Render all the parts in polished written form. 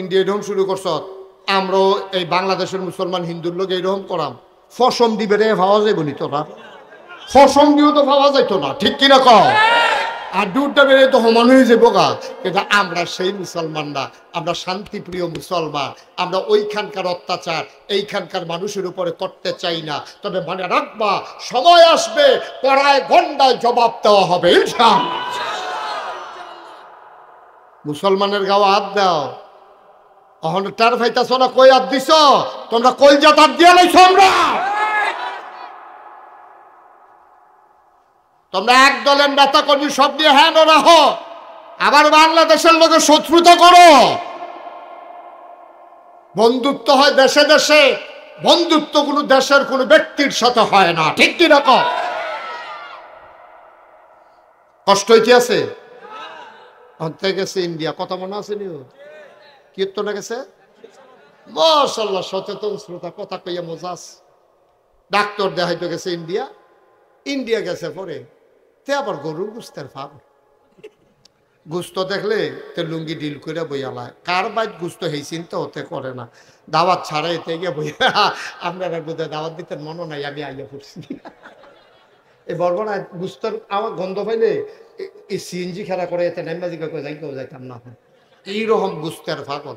India এরকম শুরু করছ, আমরাও এই বাংলাদেশের মুসলমান হিন্দুর লোক এইরকম করাম। ফসম দিবে রে পাওয়া যাইব নি তোরা? ফসম দিয়েও তো পাওয়া যাইতো না, ঠিক কিনা কও? আর দুধটা বেড়ে তো সমান হয়ে যাবো গা। কিন্তু আমরা সেই মুসলমানরা, আমরা শান্তিপ্রিয় মুসলমান, আমরা ওইখানকার অত্যাচার এইখানকার মানুষের উপরে করতে চাই না। তবে মনে রাখবা, সময় আসবে পড়ায় গন্ডায় জবাব দেওয়া হবে ইনশাআল্লাহ। মুসলমানের গাও হাত দাও। অহনটার ভাইতাছ না, কই হাত দিছ তোমরা? কই যা হাত দিয়া লাইছ? তোমরা এক দলের নেতা কর্মী সব নিয়ে হ্যাঁ রাখো, আবার বাংলাদেশের লোকের শত্রুতা করো। বন্ধুত্ব হয় দেশে দেশে, বন্ধুত্ব কোনো দেশের কোনো ব্যক্তির সাথে হয় না, ঠিক কি রকম? কষ্ট হইতে আছে। অন্তে গেছে ইন্ডিয়া, কথা মনে আছে নিও? কীর্তনে গেছে, মাশাআল্লাহ সচেতন শ্রোতা, কথা কইয়া মজা আছে। ডাক্তার দেখাইতে গেছে ইন্ডিয়া, ইন্ডিয়া গেছে পরে তে আবার গরুর গুস্তের ফাল। গুস্ত দেখলে তে লুঙ্গি ডিল করে বইয়ালায়, কার বাইত গুস্ত হেই চিন্তা হতে করে না। দাওয়াত ছাড়াই তে গিয়ে বইয়া, আপনারা বোধহয় দাওয়াত দিতেন মনে নাই, আমি আইয়া পড়ছি। এই বর্বনা গুস্তর আমার গন্ধ পাইলে এই সিএনজি খেলা করে এতে নাইমাজিকা করে যাই কেউ যাইতাম না। এইরকম গুস্তের ফাগল।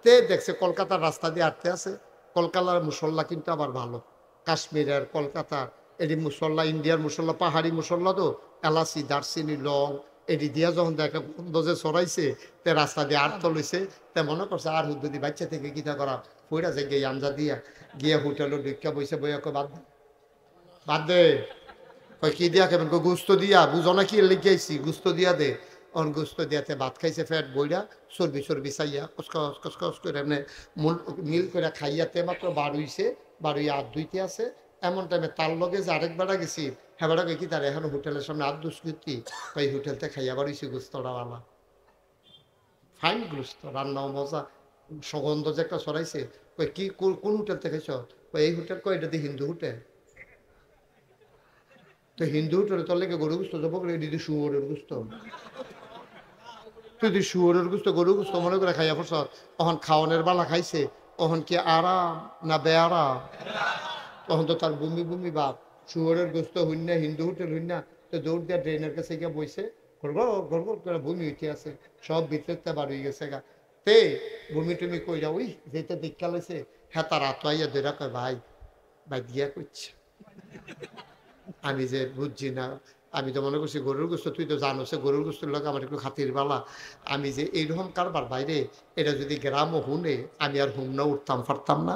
তে দেখছে কলকাতার রাস্তা দিয়ে হাঁটতে আছে। কলকাতার মুসল্লা কিন্তু আবার ভালো, কাশ্মীরের কলকাতার এটি মুসল্লা, ইন্ডিয়ার মুসল্লা, পাহাড়ি মুসল্লা তো এলাচি দারচিনি লং এটি দিয়া যখন দেখে যে চড়াইছে, তে রাস্তা দিয়ে আট তলৈছে, তে মনে করছে আর হুদ্দি বাচ্চা থেকে কিতা করা পইরা যায় গিয়ে আমজা দিয়া গিয়ে হোটেলে ঢুকা বইছে, বইয়া কয় বাদ দে, বাদ দে। কয় কি দিয়া কেমন? গুস্ত দিয়া, বুঝো না কি লিখিয়েছি, গুস্ত দিয়া দে। অন গুস্ত দিয়াতে ভাত খাইছে, ফ্যাট বইরা চর্বি চর্বি চাইয়া কসকস কসকস করে এমনি মিল করে খাইয়াতে মাত্র বার হইছে, বার হইয়া হাত ধুইতে আছে। এমন টাইমে তার লগে যে আরেক বেড়া গেছি, হ্যাঁ বেড়া কি তার এখন হোটেলের সামনে হাত দুষ্কৃতি, ওই হোটেলতে খাইয়া বার হইছে গুস্তটাওয়ালা। ফাইন গুস্ত, রান্নাও মজা, সুগন্ধ যে একটা সরাইছে। ওই কি কোন হোটেল থেকে খাইছ? ওই এই হোটেল, কয় এটা দিয়ে হিন্দু হোটেল। তো হিন্দু হোটেলে তোর লেগে গরু গুস্ত যাবো, দিদি শুয়োরের গুস্ত। তুই যদি শুয়োরের গুস্ত গরু গুস্ত মনে করে খাইয়া পড়ছ, তখন খাওয়ানোর বেলা খাইছে, তখন কি আরাম না বেআরাম? তখন তো তার বমি বমি ভাব। শুয়োরের গোস্ত হইন না, হিন্দু হোটেল হইন না, তো দৌড় দিয়া ড্রেনের কাছে গিয়ে বইছে, গড়গড় করে বমি উঠে আছে, সব ভিতরতে বার হয়ে গেছে গা। তে বমি টুমি কইরা ওই যেটা দেখা লাইছে, হ্যাঁ তার আতো আইয়া ধরা কয় ভাই ভাই দিয়া করছে। আমি যে বুঝছি না, আমি তো মনে করছি গরুর গোস্ত, তুই তো জানো সে গরুর গোস্তের লোক আমার একটু খাতির বালা। আমি যে এইরকম কারবার বাইরে, এটা যদি গ্রামও হুনে আমি আর হুমনা উঠতাম পারতাম না।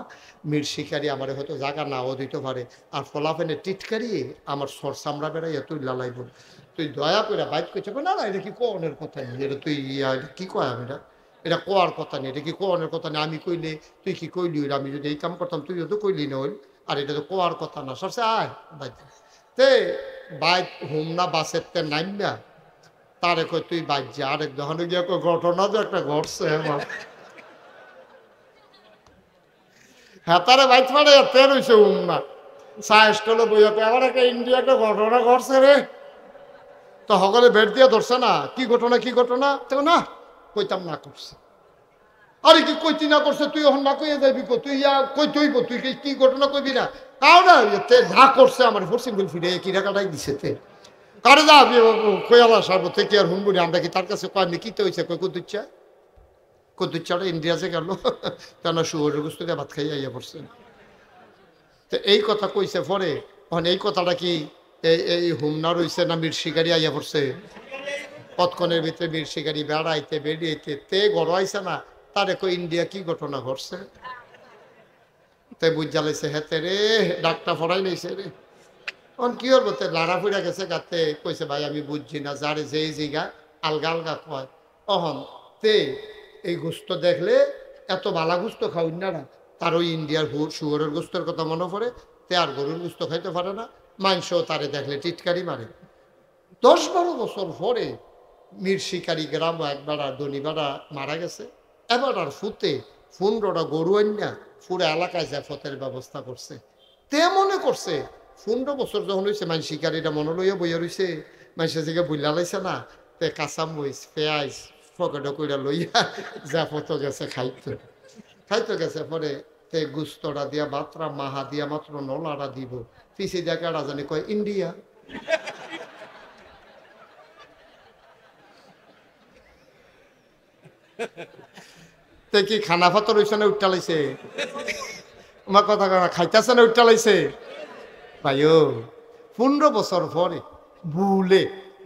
মির শিকারি আমার হয়তো জায়গা নাও দিতে পারে, আর ফলাফেনে টিটকারি আমার সর চামড়া বেড়াইয়া তুই লালাইব। তুই দয়া করে বাইক করছে, না না এটা কি কোনের কথা নেই, এটা তুই কি কয়, আমি এটা কোয়ার কথা নেই, এটা কি কোনের কথা নেই। আমি কইলে তুই কি কইলি, আমি যদি এই কাম করতাম তুইও তো কইলি না হইল, আর এটা তো কোয়ার কথা না। সরছে আয় বাইক তে বাইক হুমনা বাসের তে নাইমা তারে কই তুই বাইক যা। আরেক দোকানে গিয়ে ঘটনা তো একটা ঘটছে আমার, হ্যাঁ তারে বাইক ফাড়ে তের হইছে হুমনা সাইস্টলে বইয়া আবার একটা ইন্ডিয়া একটা ঘটনা ঘটছে রে। তো সকলে বেড দিয়ে ধরছে না, কি ঘটনা কি ঘটনা, তো না কইতাম না করছে। আরে কি কইতি না করছে, তুই এখন না কইয়া যাবি, তুই কই তুইব, তুই কি ঘটনা কইবি না? কাও না না করছে আমার ফোর্সিং বিল ফিরে কি টাকাটাই দিছে তে কারে যা কয়ালা সার্ব থেকে আর হুমবুড়ি আমরা কি তার কাছে কয় নিকিতে হয়েছে, কই কুদুচ্ছা কুদুচ্ছাটা ইন্ডিয়াতে গেল, কেন শুয়োরের গোস্ত দিয়ে ভাত খাইয়া ইয়া পড়ছে। তো এই কথা কইছে পরে, এখন এই কথাটা কি এই হুমনা রইছে না মির শিকারি আইয়া পড়ছে? কতক্ষণের ভিতরে মির শিকারি বেড়াইতে বেরিয়েতে তে গড় আইছে না, তারে কই ইন্ডিয়া কি ঘটনা ঘটছে। তাই বুঝ জ্বালাইছে, হেতে রে ডাকটা ফড়াই নিয়েছে রে। এখন কি করবো, তে লাড়া ফুড়া গেছে গাতে, কইছে ভাই আমি বুঝছি না, যারে যেই জিগা আলগা আলগা কয়। অহন তে এই গোস্ত দেখলে এত বালা গোস্ত খাওয়াই না, তার ওই ইন্ডিয়ার শুয়োরের গোস্তের কথা মনে পড়ে, তে আর গরুর গোস্ত খাইতে পারে না। মাংসও তারে দেখলে টিটকারি মারে। 10-12 বছর পরে মির শিকারি গ্রাম একবার ধনী বেড়া মারা গেছে, এবার আর ফুতে 15টা গরু আইনা পুরো এলাকায় জাফতের ব্যবস্থা করছে। তে মনে করছে 15 বছর যখন হয়েছে মানুষ শিকারিটা মনে লইয়া বইয়া রয়েছে, মানুষের দিকে বুঝলা লাইছে না, তে কাঁচামরিচ পেঁয়াজ পকেটে কইরা লইয়া যা ফটো গেছে খাইতে খাইতে গেছে। পরে তে গুস্তরা দিয়া বাতরা মাহা দিয়া মাত্র নলাটা দিব, পিছিয়ে দিয়া কেডা জানি কয় ইন্ডিয়া। তে কি খানা ফাতর হইছে না উঠটা লাইছে? আমার কথা খাইতেছে না উঠটা লাইছে? ভাইও 15 বছর পরে ভুলে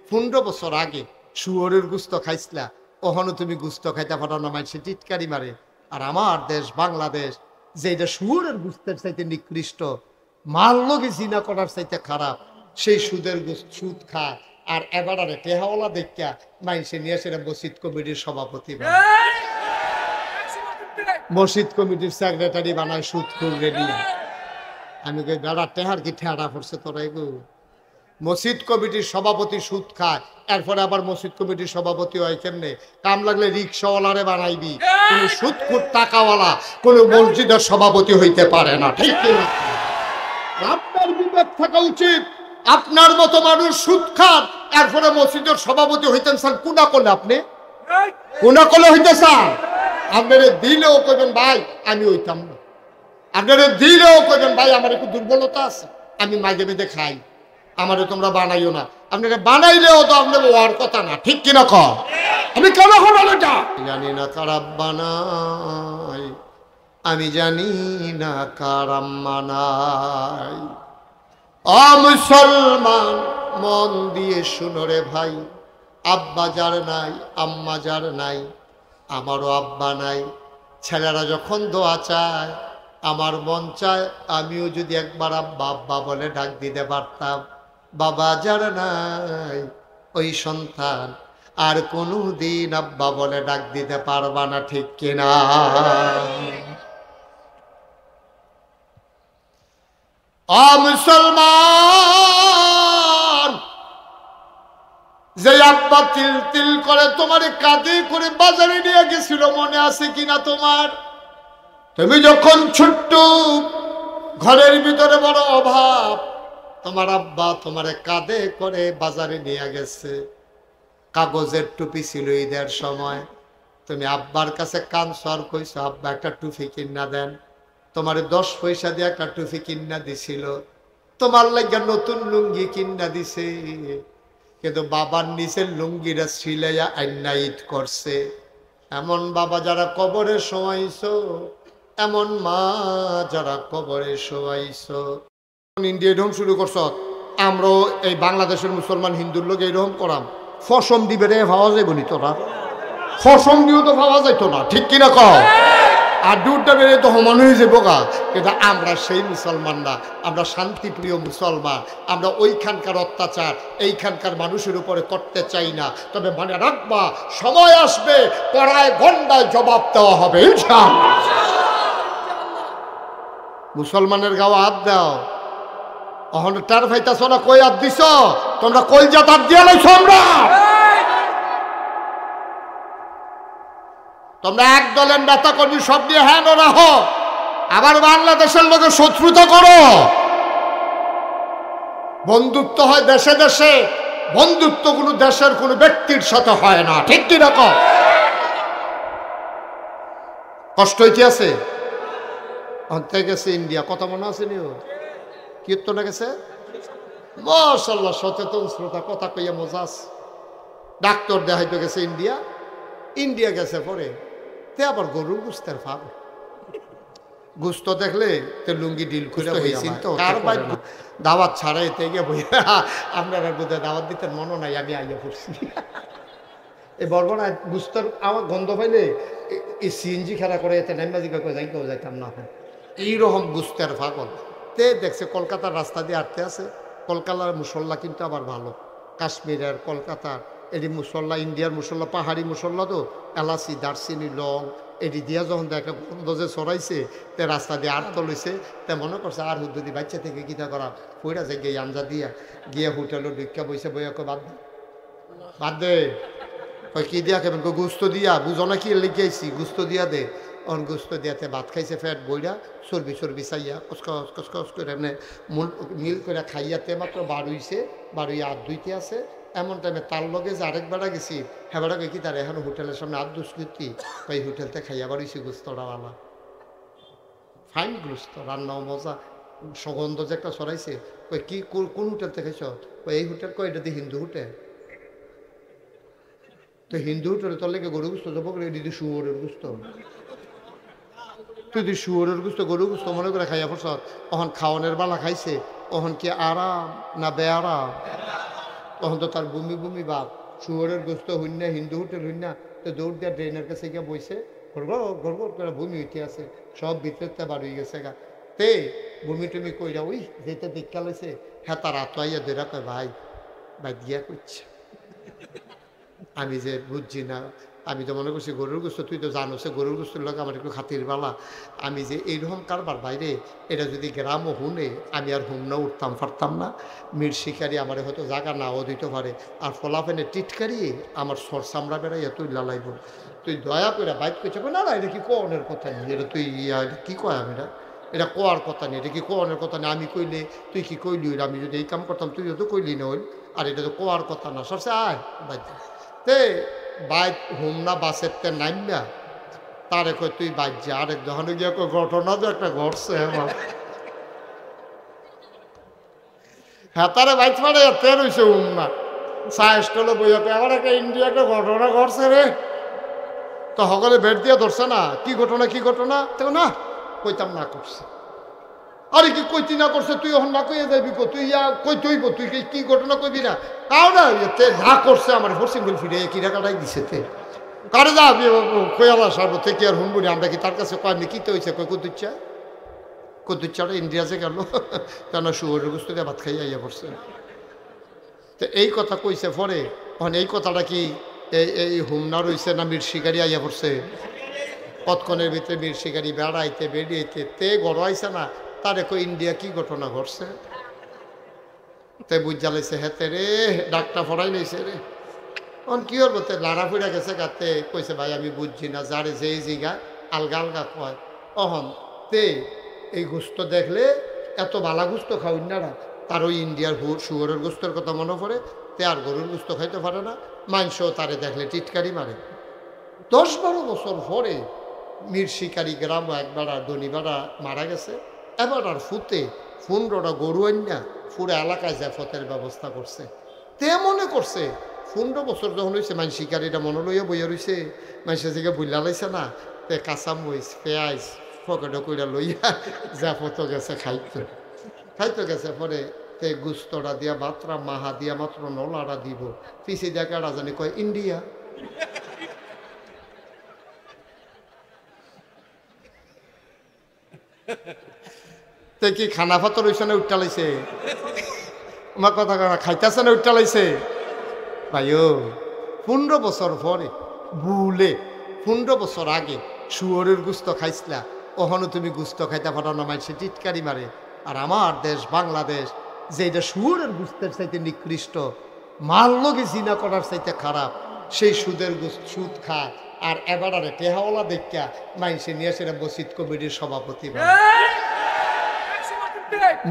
15 বছর আগে শুয়োরের গুস্ত খাইছিলা, ওখানে তুমি গুস্ত খাইতে পারো না, মানুষ টিটকারি মারে। আর আমার দেশ বাংলাদেশ যেটা শুয়োরের গুস্তের চাইতে নিকৃষ্ট, মাল লগে জিনা করার চাইতে খারাপ, সেই সুদের সুদ খায়। আর এবারে টেহাওয়ালা দেখা মানুষে নিয়ে আসে মসজিদ কমিটির সভাপতি, মসজিদ কমিটির সেক্রেটারি বানায় সুদ খুলবে নিয়ে। আমি কই বেড়া টেহার কি ঠেড়া পড়ছে তোরা এগো? মসজিদ কমিটির সভাপতি সুদ খায়, এরপরে আবার মসজিদ কমিটির সভাপতি হয় কেমনে? কাম লাগলে রিক্সাওয়ালারে বানাইবি, কোন সুদখোর টাকাওয়ালা কোন মসজিদের সভাপতি হইতে পারে না, ঠিক কিনা? আপনার বিবেক থাকা উচিত। আপনার মতো মানুষ সুদ খান, এরপরে মসজিদের সভাপতি হইতেন চান, কোনা করলে আপনি কোনা করলে হইতে চান? আপনারা দিলেও কইবেন ভাই আমি হইতাম না, আপনারা দিলেও কইবেন ভাই আমার একটু দুর্বলতা আছে, আমি মাঝে মাঝে খাই, আমারে তোমরা বানাইও না। আপনারা বানাইলেও তো আপনার ওয়ার কথা না, ঠিক কিনা কর? আমি কেন হলো এটা জানি না, কারাব বানাই আমি জানি না, কারাম মানাই। ও মুসলমান মন দিয়ে শুনো রে ভাই, আব্বা যার নাই আম্মা যার নাই, আমারও আব্বা নাই। ছেলেরা যখন দোয়া চায়, আমার মন চায় আমিও যদি একবার আব্বা আব্বা বলে ডাক দিতে পারতাম। বাবা যার নাই ওই সন্তান আর কোনো দিন আব্বা বলে ডাক দিতে পারবা না, ঠিক কিনা? ও মুসলমান, যে আব্বা তিল তিল করে তোমার কাঁধে করে বাজারে নিয়ে গেছিল, মনে আছে কিনা তোমার? তুমি যখন ছোট্ট, ঘরের ভিতরে বড় অভাব, তোমার আব্বা তোমারে কাঁধে করে বাজারে নিয়ে গেছে। কাগজের টুপি ছিল ঈদের সময়, তুমি আব্বার কাছে কান সর কইছো, আব্বা একটা টুপি কিনা দেন। তোমার 10 পয়সা দিয়ে একটা টুপি কিনা দিছিল, তোমার লাগিয়া নতুন লুঙ্গি কিনা দিছে, কিন্তু বাবার নিচের লুঙ্গিটা সিলাইয়া আইনা ঈদ করছে। এমন বাবা যারা কবরে শোয়াইছো, এমন মা যারা কবরে শোয়াইছো। ইন্ডিয়া এরকম শুরু করছ, আমরাও এই বাংলাদেশের মুসলমান হিন্দুর লোক এইরকম করাম। ফসম দিবে রে ভাবা যাইব নি তোরা? ফসম দিয়েও তো ভাবা যাইতো না, ঠিক কিনা কও? আর দুধটা বেড়ে তো সমান হয়ে যাবো গা। কিন্তু আমরা সেই মুসলমান না, আমরা শান্তিপ্রিয় মুসলমান। আমরা ওইখানকার অত্যাচার এইখানকার মানুষের উপরে করতে চাই না। তবে মনে রাখবা, সময় আসবে পড়ায় গন্ডায় জবাব দেওয়া হবে ইনশাআল্লাহ। মুসলমানের গাও হাত দাও, অহন টার ফাইতাছ না, কই হাত দিছ তোমরা? কই যা হাত দিয়া লাইছো? তোমরা এক দলের নেতা কর্মী সব নিয়ে হ্যাঁ রাখো, আবার বাংলাদেশের লোকের শত্রুতা করো। বন্ধুত্ব হয় দেশে দেশে, বন্ধুত্ব কোনো দেশের কোনো ব্যক্তির সাথে হয় না, ঠিক কি রকম? কষ্ট হইতে আছে, অন্তে গেছে ইন্ডিয়া, কথা মনে আছে নিও? কীর্তনে গেছে, মাশাআল্লাহ সচেতন শ্রোতা, কথা কইয়া মজা আছে। ডাক্তার দেখাইতে গেছে ইন্ডিয়া, ইন্ডিয়া গেছে পরে তে আবার গরুর গুস্তের ফাল, গুস্ত দেখলে তে লুঙ্গি ডিল করে হয়েছিল তো দাওয়াত ছাড়াই তে গিয়ে বই। আপনারা বোধহয় দাওয়াত দিতেন, মনে নাই, আমি আইয়া পড়ছি। এই বরবনা গুস্তর আমার গন্ধ পাইলে এই সিএনজি খেলা করে এতে নাইমাজিকা করে যাইতেও যাইতাম না। এইরকম গুস্তের ফাগল তে দেখছে কলকাতার রাস্তা দিয়ে আটতে আছে। কলকাতার মুসল্লা কিন্তু আবার ভালো, কাশ্মীরের কলকাতার এটি মুসল্লা, ইন্ডিয়ার মুসল্লা, পাহাড়ি মুসল্লা তো, এলাচি দারচিনি লং এটি দিয়া যখন দেখে গন্ধ যে ছড়াইছে, তে রাস্তা দিয়ে আট তলৈছে, তে মনে করছে আর হুদ্দি বাচ্চা থেকে কিতা করা পইরা যায় গিয়ে আঞ্জা দিয়া গিয়ে হোটেলে ঢুকা বইসে বইয়া কয় বাদ দে, বাদ দে। কয় কি দিয়া কেমন? গুস্ত দিয়া, বুঝো না কি লিখেছি, গুস্ত দিয়া দে। অন গুস্ত দিয়াতে ভাত খাইছে, ফ্যাট বইরা চর্বি চর্বি চাইয়া কসকস করে এমনি মিল করে খাইয়াতে মাত্র বার হইছে, বার হইয়া হাত ধুইতে আছে, এমন টাইমে তার লগে যে আরেক বেড়া গেছি হ্যাঁ বেড়া কি তার এখন হোটেলের সামনে আর দুষ্কৃতি ওই হোটেলতে খাইয়া বাড়িছি গুস্তরাওয়ালা ফাইন গুস্ত রান্নাও মজা সুগন্ধ যে একটা সরাইছে ওই কি কোন হোটেল থেকে খাইছ ওই এই হোটেল কই এটা দিয়ে হিন্দু হোটেল তো হিন্দু হোটেলে তোর লেগে গরু গুস্ত যাবো দিদি শুয়োরের গুস্ত তুই যদি শুয়োরের গুস্ত গরু গুস্ত মনে করে খাইয়া পড়ছ তখন খাওয়ানোর বেলা খাইছে তখন কি আরাম না বেআরাম তখন তো তার বমি বমি বাপ শুয়োরের গোস্ত হইন না হিন্দু হোটেল হইন না তো দৌড় দিয়া ড্রেনের কাছে গিয়ে বইছে গড়গড় করে বমি হইতে আছে সব ভিতরে বার হয়ে গেছে গা তে বমি টমি কইরা ওই যেতে দেখা লইছে হ্যাঁ তার আতোয়াইয়া ধরে কয় ভাই ভাই দিয়া করছে আমি যে বুঝছি না আমি তো মনে করছি গরুর গোস্ত তুই তো জানো সে গরুর গোস্তের লোক আমার একটু খাতির বালা আমি যে এইরকম কারবার বাইরে এটা যদি গ্রামও হুনে আমি আর হুম না উঠতাম পারতাম না মির শিকারি আমার হয়তো জায়গা নাও দিতে পারে আর ফলাফেনে টিটকারি আমার সর চামড়া বেড়াইয়া তুই লালাইব তুই দয়া করে বাইক করছে না না এটা কি কোনের কথা নেই এটা তুই এটা কী কয় আমি এটা কোয়ার কথা নেই এটা কি কোনের কথা নেই আমি কইলে তুই কি কইলি আমি যদি এই কাম করতাম তুইও তো কইলি না হইল আর এটা তো কোয়ার কথা না সরষে আয় বাইক তে বাইক হুম না বাসের তে নাম না তারে কই তুই বাইক যা আরেক দোকানে গিয়ে ঘটনা তো একটা ঘটছে হ্যাঁ তারে বাইক ফাড়ে এতে রয়েছে হুম না সাইস্টলে বইয়াতে আবার একটা ইন্ডিয়া একটা ঘটনা ঘটছে রে তো সকলে বেড দিয়ে ধরছে না কি ঘটনা তো না কইতাম না করছে আরে কি কইতি না করছে তুই এখন না কইয়া যাবি তুই কই তুইব তুই কি ঘটনা কইবি না তাও না এতে না করছে আমার ফোর্সিং ফিরে কি টাকাটাই দিছে তে কারে যা কয়ালা সার্ব থেকে আর হুনবুনি আমরা কি তার কাছে কয়নি কিতে হয়েছে কই কদুচ্চাটা ইন্ডিয়াতে গেল কেন শুয়োরের গোস্ত দিয়ে ভাত খাইয়া ইয়া পড়ছে তো এই কথা কইছে পরে এখন এই কথাটা কি এই হুমনা রইছে না মির শিকারি আইয়া পড়ছে কতক্ষণের ভিতরে মির শিকারি বেড়াইতে বেরিয়েতে তে গড় আইছে না তারে কই ইন্ডিয়া কি ঘটনা ঘটছে তে বুঝ জ্বালাইছে হেতে রে ডাক্তার ফরাই লইছে রে অন কি ওর বলতে লাড়া ফুড়া গেছে গাতে কইছে ভাই আমি বুঝছি না যারে যেই জিগা আলগা আলগা কয় অহন তে এই গোস্ত দেখলে এত বালা গোস্ত খাওয়াই না তার ওই ইন্ডিয়ার শুয়োরের গোস্তের কথা মনে পড়ে তে আর গরুর গোস্ত খাইতে পারে না মাংসও তারে দেখলে টিটকারি মারে 10-12 বছর পরে মির শিকারি গ্রাম একবার আর ধনীবাড়া মারা গেছে এবার আর ফুতে 15টা গরু আইনা পুরো এলাকায় জাফতের ব্যবস্থা করছে তে মনে করছে 15 বছর যখন হয়েছে মানুষ শিকারিটা মনে লইয়া বইয়া রয়েছে মানুষের দিকে বুল্লা লাইছে না তে কাঁচামরিচ পেঁয়াজ পকেটে কইরা লইয়া জাফত গেছে খাইতে গেছে পরে তে গুস্তটা দিয়া মাত্রা মাহা দিয়া মাত্র নলাটা দিব পিছিয়ে দিয়া কেডা জানি কয় ইন্ডিয়া তে কি খানা ফাতর হইছে না উঠটা লাইছে আমার কথা খাইতেছে না উঠটা লাইছে ভাইও 15 বছর পরে ভুলে 15 বছর আগে শুয়োরের গুস্ত খাইছিলা ওখানে তুমি গুস্ত খাইতে পারো না মানুষে টিটকারি মারে আর আমার দেশ বাংলাদেশ যে এটা শুয়োরের গুস্তের চাইতে নিকৃষ্ট মাল লগে জিনা করার চাইতে খারাপ সেই সুদ খায় আর এবারে টেহাওয়ালা দেখা মানুষে নিয়ে সেটা মসজিদ কমিটির সভাপতি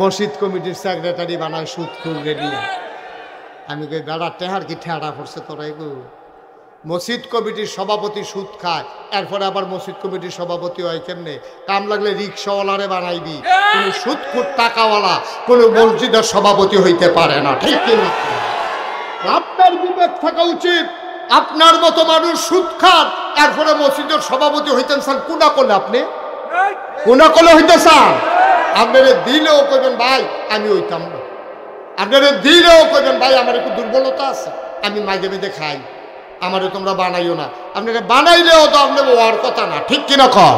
মসজিদ কমিটির সেক্রেটারি বানায় সুদ খুঁড়ে নিয়ে আমি কই বেড়া টেহার কি ঠেড়া পড়ছে তোরা এগো মসজিদ কমিটির সভাপতি সুদ খায় এরপরে আবার মসজিদ কমিটির সভাপতি হয় কেমনে কাম লাগলে রিক্সাওয়ালারে বানাইবি কোনো সুদখোর টাকাওয়ালা কোনো মসজিদের সভাপতি হইতে পারে না ঠিক কিনা আপনার বিবেক থাকা উচিত আপনার মতো মানুষ সুদ খান এরপরে মসজিদের সভাপতি হইতেন চান কোনা করলে আপনি কোনা করলে হইতে চান আপনারা দিলেও কইবেন ভাই আমি হইতাম না আপনারা দিলেও কইবেন ভাই আমার একটু দুর্বলতা আছে আমি মাঝে মাঝে খাই আমারও তোমরা বানাইও না আপনাকে বানাইলেও তো আপনার হওয়ার কথা না ঠিক কিনা কর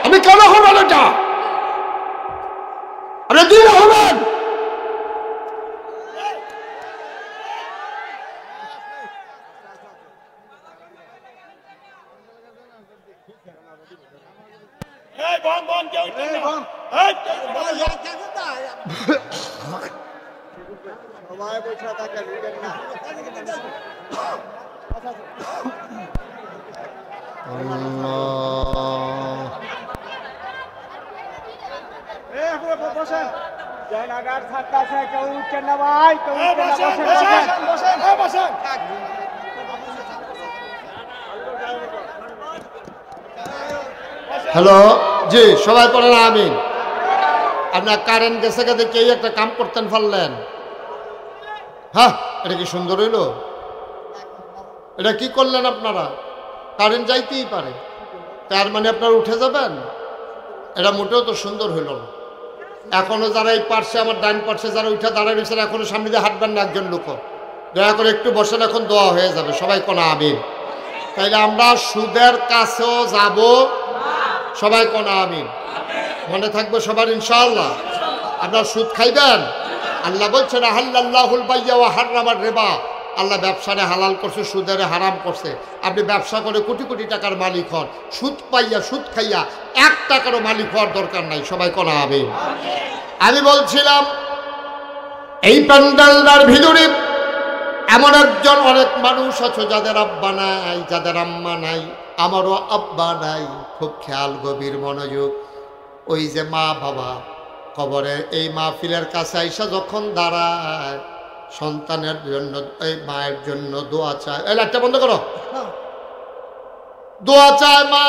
আমি কেন হবেন এটা আপনি দিলে হবেন হ্যালো, জি সবাই পড়েন আমিন। আপনার কারেন্ট গেছে গেছে কেউ একটা কাম করতেন পারলেন? হ্যাঁ, এটা কি সুন্দর হইল? এটা কি করলেন আপনারা? কারেন্ট যাইতেই পারে, তার মানে আপনারা উঠে যাবেন? এটা মোটেও তো সুন্দর হইল না। এখনো যারা এই পার্শ্বে, আমার ডাইন পার্শ্বে যারা উঠে দাঁড়ায় রয়েছেন, এখনো সামনে দিয়ে হাঁটবেন না একজন লোক। দয়া করে একটু বসেন, এখন দোয়া হয়ে যাবে। সবাই কোন আমিন। তাইলে আমরা সুদের কাছেও যাব, সবাই কোন আমিন। মনে থাকবে সবার ইনশাআল্লাহ। আপনার সুদ খাইবেন? আল্লাহ বলছেন আহাল্লাল্লাহুল বাইয়া ওয়া হাররামার রিবা। আল্লাহ ব্যবসারে হালাল করছে, সুদের হারাম করছে। আপনি ব্যবসা করে কোটি কোটি টাকার মালিক হন, সুদ পাইয়া সুদ খাইয়া 1 টাকারও মালিক হওয়ার দরকার নাই। সবাই কোন আমিন। আমি বলছিলাম এই প্যান্ডেলটার ভিতরে এমন একজন, অনেক মানুষ আছে যাদের আব্বা নাই, যাদের আম্মা নাই। আমারও আব্বা নাই। খুব খেয়াল, গভীর মনোযোগ। ওই যে মা বাবা কবরের এই মাহফিলের কাছে আইসা যখন দাঁড়ায়, সন্তানের জন্য, এই মায়ের জন্য দোয়া চায়। এই লাইটটা বন্ধ করো। দোয়া চায় মা,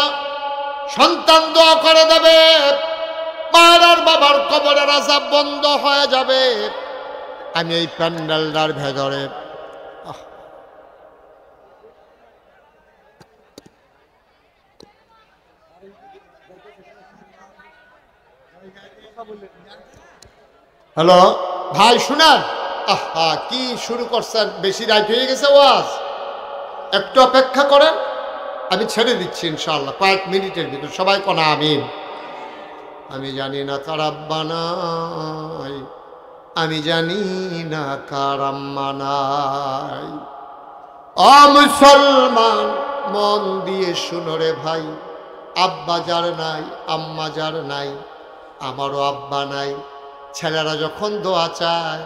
সন্তান দোয়া করে দেবে, মায়ের আর বাবার কবরের আযাব বন্ধ হয়ে যাবে। আমি এই প্যান্ডেলটার ভেতরে হ্যালো ভাই শুনেন, আহা কি শুরু করছেন? বেশি রাত হয়ে গেছে ওয়াজ। একটু অপেক্ষা করেন, আমি ছেড়ে দিচ্ছি ইনশাআল্লাহ কয়েক মিনিটের ভিতর। সবাই কোন আমিন। আমি জানি না কার আব্বা নাই, আমি জানি না কার আম্মা নাই। ও মুসলমান, মন দিয়ে শুনো রে ভাই, আব্বা যার নাই, আম্মা যার নাই, আমারও আব্বা নাই। ছেলেরা যখন দোয়া চায়,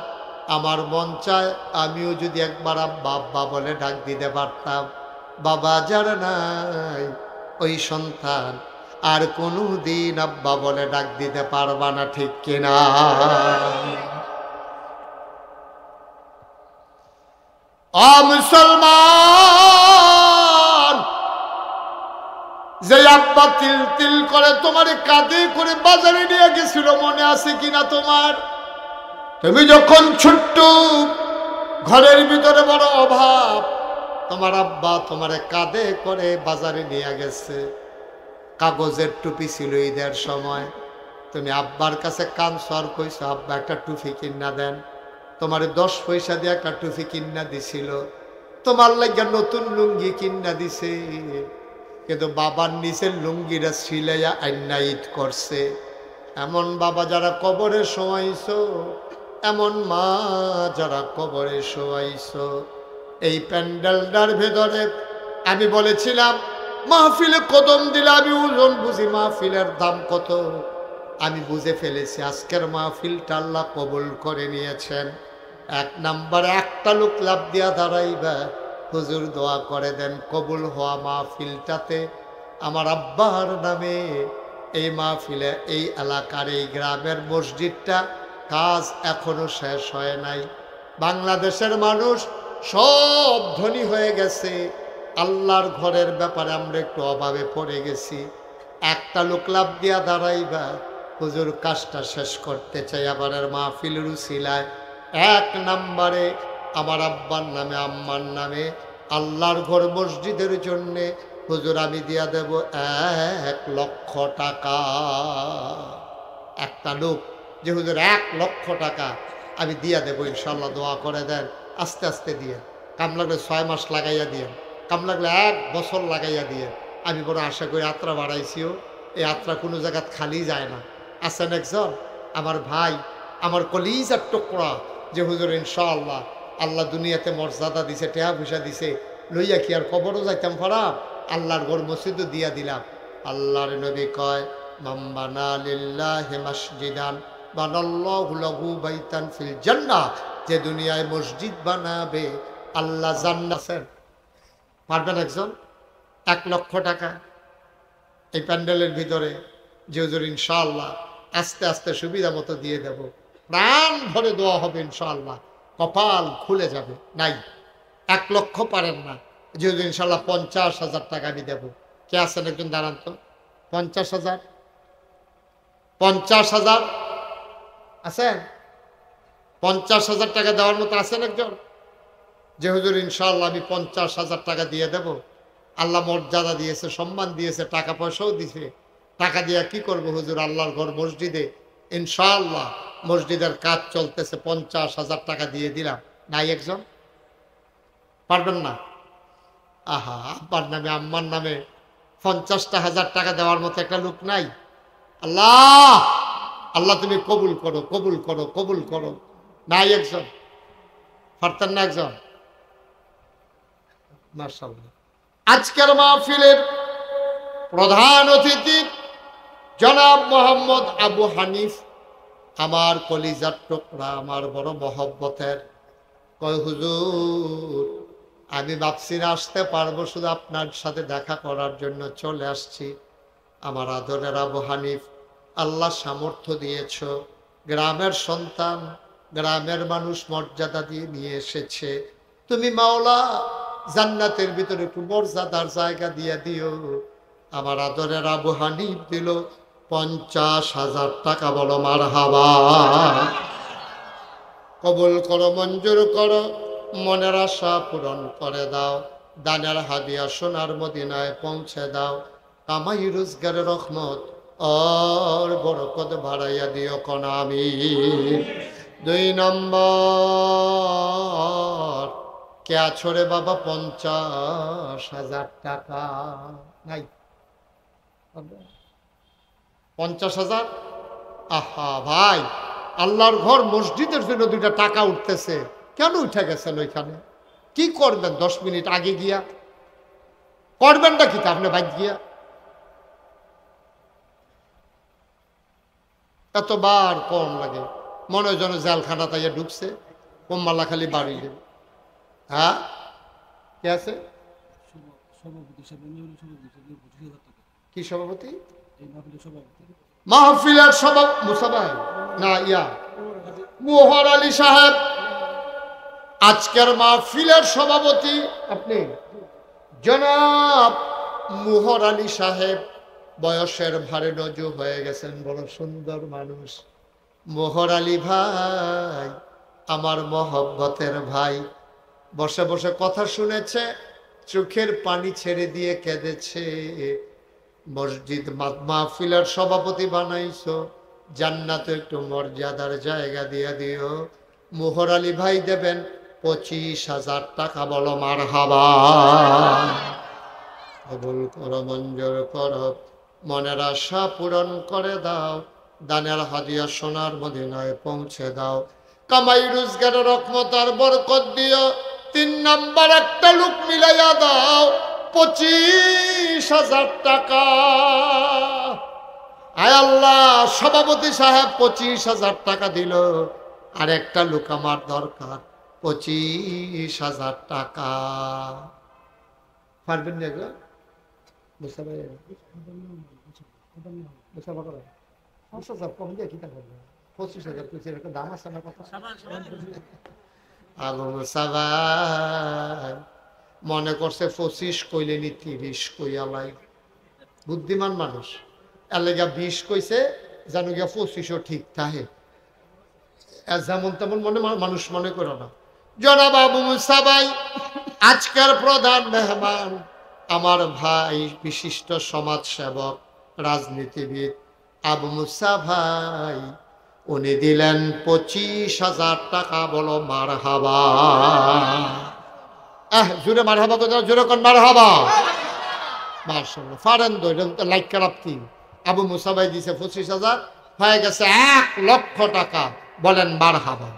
আমার মন চায় আমিও যদি একবার আব্বা আব্বা বলে ডাক দিতে পারতাম। বাবা যার নাই, ওই সন্তান আর কোনো দিন আব্বা বলে ডাক দিতে পারবা না, ঠিক কিনা? ও মুসলমান, যে আব্বা তিল তিল করে তোমার কাঁধে করে বাজারে নিয়ে গেছিল, মনে আছে কিনা তোমার? তুমি যখন ছোট্ট, ঘরের ভিতরে বড় অভাব, তোমার আব্বা তোমার কাঁধে করে বাজারে নিয়ে গেছে। কাগজের টুপি ছিল ঈদের সময়, তুমি আব্বার কাছে কাঁদছো আর কইছো আব্বা একটা টুপি কিনা দেন। তোমার 10 পয়সা দিয়ে একটা টুপি কিনা দিছিল, তোমার লাগিয়া নতুন লুঙ্গি কিনা দিছে। কিন্তু বাবার নিচের লুঙ্গিরা সিলাইয়া আইনা ঈদ করছে। এমন বাবা যারা কবরে শোয়াইছো, এমন মা যারা কবরে শোয়াইছো। এই প্যান্ডেলটার ভেতরে আমি বলেছিলাম মাহফিলে কদম দিলে আমি ওজন বুঝি, মাহফিলের দাম কত আমি বুঝে ফেলেছি। আজকের মাহফিলটা আল্লাহ কবুল করে নিয়েছেন। 1 নম্বরে একটা লোক লাভ দিয়া দাঁড়াইবা, হুজুর দোয়া করে দেন কবুল হওয়া মাহফিলটাতে আমার আব্বার নামে এই মাহফিলে, এই এলাকার, এই গ্রামের মসজিদটা কাজ এখনো শেষ হয় নাই। বাংলাদেশের মানুষ সব ধনী হয়ে গেছে, আল্লাহর ঘরের ব্যাপারে আমরা একটু অভাবে পড়ে গেছি। একটা লোক লাভ দিয়া দাঁড়াইবা, হুজুর কাজটা শেষ করতে চাই আবার মাহফিলের উসিলায়। 1 নম্বরে আমার আব্বার নামে, আম্মার নামে আল্লাহর ঘর মসজিদের জন্যে হুজুর আমি দিয়া দেব 1 লক্ষ টাকা। একটা লোক যে হুজুর 1 লক্ষ টাকা আমি দিয়া দেবো ইনশাল্লাহ, দোয়া করে দেন। আস্তে আস্তে দিয়ে, কাম লাগলে 6 মাস লাগাইয়া দিয়ে, কাম লাগলে 1 বছর লাগাইয়া দিয়ে। আমি বড় আশা করি যাত্রা বাড়াইছিও, এই যাত্রা কোনো জায়গাত খালি যায় না। আছেন একজন আমার ভাই, আমার কলিজার টুকরা, যে হুজুর ইনশাআল্লাহ আল্লাহ দুনিয়াতে মর্যাদা দিছে, টেহা পয়সা দিছে, লইয়া কি আর কবরও যাইতাম পারা, আল্লাহর ঘর মসজিদও দিয়া দিলাম। আল্লাহর নবী কয় মান বানা লিল্লাহি মাসজিদান বানাল্লাহু লাহু বাইতান ফিল জান্নাহ, যে দুনিয়ায় মসজিদ বানাবে আল্লাহ জান্নাতের। পারবেন একজন 1 লক্ষ টাকা এই প্যান্ডেলের ভিতরে, যে হুজুর ইনশাআল্লাহ আস্তে আস্তে সুবিধা মতো দিয়ে দেব। প্রাণ ভরে দোয়া হবে ইনশাআল্লাহ, কপাল খুলে যাবে। নাই 1 লক্ষ পারেন না, যেহেতু ইনশাআল্লাহ 50,000 টাকা আমি দেবো। কে আছেন একজন দাঁড়ান তো? 50,000 50,000 আছেন? 50,000 টাকা দেওয়ার মতো আছেন একজন? যে হুজুর ইনশাআল্লাহ আমি 50,000 টাকা দিয়ে দেব। আল্লাহ মর্যাদা দিয়েছে, সম্মান দিয়েছে, টাকা পয়সাও দিয়েছে। টাকা দিয়ে কি করব হুজুর? আল্লাহর ঘর মসজিদে ইনশাআল্লাহ মসজিদের কাজ চলতেছে, 50,000 টাকা দিয়ে দিলাম। নাই একজন? পারবেন না? আহা, আব্বার নামে আম্মার নামে 50,000 টাকা দেওয়ার মতো একটা লোক নাই? আল্লাহ, আল্লাহ তুমি কবুল করো, কবুল করো, কবুল করো। নাই একজন? পারতেন না একজন? মাশাআল্লাহ। আজকের মাহফিলের প্রধান অতিথি জনাব মোহাম্মদ আবু হানিফ, আমার কলিজার টুকরা, আমার বড় মহব্বতের। কয় হুজুর আমি ভাবছি না আসতে পারবো, শুধু আপনার সাথে দেখা করার জন্য চলে আসছি। আমার আদরের আবু হানিফ, আল্লাহ সামর্থ্য দিয়েছ, গ্রামের সন্তান, গ্রামের মানুষ মর্যাদা দিয়ে নিয়ে এসেছে। তুমি মাওলা জান্নাতের ভিতরে একটু মর্যাদার জায়গা দিয়ে দিও। আমার আদরের আবু হানিফ দিল 50,000 টাকা। বলো মারহাবা। কবুল করো, মঞ্জুর করো, মনের আশা পূরণ করে দাও। দানের হাদিয়া সোনার মদিনায় পৌঁছে দাও। কামাই রোজগারের রহমত আর বরকত বাড়াইয়া দিও কোন আমিন। 2 নম্বর, কে আছো রে বাবা? 50,000 টাকা নাই? 50,000? আহা ভাই, আল্লাহর ঘর মসজিদের জন্য 2টা টাকা উঠতেছে, কেন উঠে গেছেন ওইখানে? কি করবেন 10 মিনিট আগে গিয়া? করবেন না কি তা আপনি বাইক গিয়া? এতবার কম লাগে, মনে হয় যেন জেলখানা তাইয়া ঢুকছে, কম্মালা খালি বাড়ি দেবে। হ্যাঁ, কে আছে? কি সভাপতি? মাহফিলের সভাপতি মুসাবাই না ইয়া মোহর আলী সাহেব। আজকের মাহফিলের সভাপতি আপনি জনাব মোহর আলী সাহেব। বয়সের ভারে নজু হয়ে গেছেন, বড় সুন্দর মানুষ। মোহর আলী ভাই আমার মহব্বতের ভাই, বসে বসে কথা শুনেছে, চোখের পানি ছেড়ে দিয়ে কেঁদেছে। মসজিদ মাহফিলের সভাপতি বানাইছো, জান্নাতে একটু মর্যাদার জায়গা দিয়ে দিও। মোহর আলী ভাই দেবেন 25,000 টাকা। বলো মারহাবা। কবুল করো, মঞ্জুর করো, মনের আশা পূরণ করে দাও। দানের হাদিয়া সোনার মদিনায় পৌঁছে দাও। কামাই রোজগারের রহমত আর বরকত দিও। 3 নম্বর, একটা লোক মিলাইয়া দাও 25,000 টাকা। আয় আল্লাহ, সভাপতি সাহেব 25,000 টাকা দিল, আর একটা লোক আমার দরকার 25,000 টাকা। পারবেন না এগুলো? বুঝতে পারি কম দিয়ে কিতা করবো? 25,000 একটা দাম আছে না কথা। আবু মুসাবাই মনে করছে 25 কইলে নি 30 কইয়ালাই, বুদ্ধিমান মানুষ। এলাকা 20 কইছে, জানো গিয়া 25ও ঠিক থাকে। যেমন তেমন মানুষ মনে করো না। জনাব আবু মুসাবাই আজকের প্রধান মেহমান, আমার ভাই, বিশিষ্ট সমাজ সেবক, রাজনীতিবিদ আবু মুসা ভাই। উনি দিলেন 25,000 টাকা। বলো মারহাবা। জোরে মারহাবা কোথাও, জোরে কোন মারহাবা। মাশাআল্লাহ, ফারেন দই লাইক খারাপ কি? আবু মুসা ভাই দিছে 25,000, হয়ে গেছে 1 লক্ষ টাকা। বলেন মারহাবা।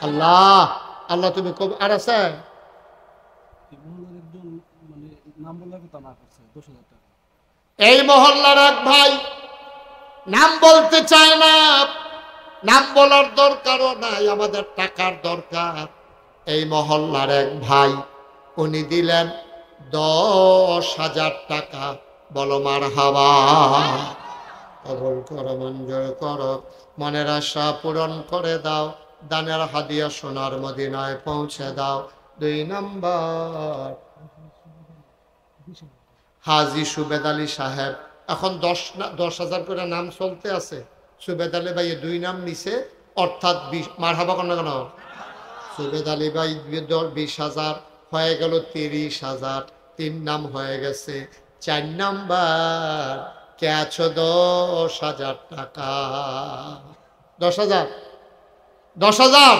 আল্লাহ, আল্লাহ তুমি কবুল। আর আছে এই মহল্লার এক ভাই, নাম বলতে চায় না, নাম বলার দরকারও নাই, আমাদের টাকার দরকার। এই মহল্লার এক ভাই, উনি দিলেন 10,000 টাকা। বলো মারহাবা। কবুল করো, মঞ্জুর করো, মনের আশা পূরণ করে দাও, দানের হাদিয়া সোনার মদিনায় পৌঁছে দাও। 2 নাম্বার হাজী সুবেদ আলী সাহেব, এখন 10,000 করে নাম চলতে আছে। সুবেদ আলী ভাই 2 নাম নিছে, অর্থাৎ 20। মারহাবা কর না কেন? সুবেদ আলী ভাই 20,000 হয়ে গেল 30,000, 3 নাম হয়ে গেছে। 4 নাম্বার কে আছো? 10,000 টাকা। 10,000 10,000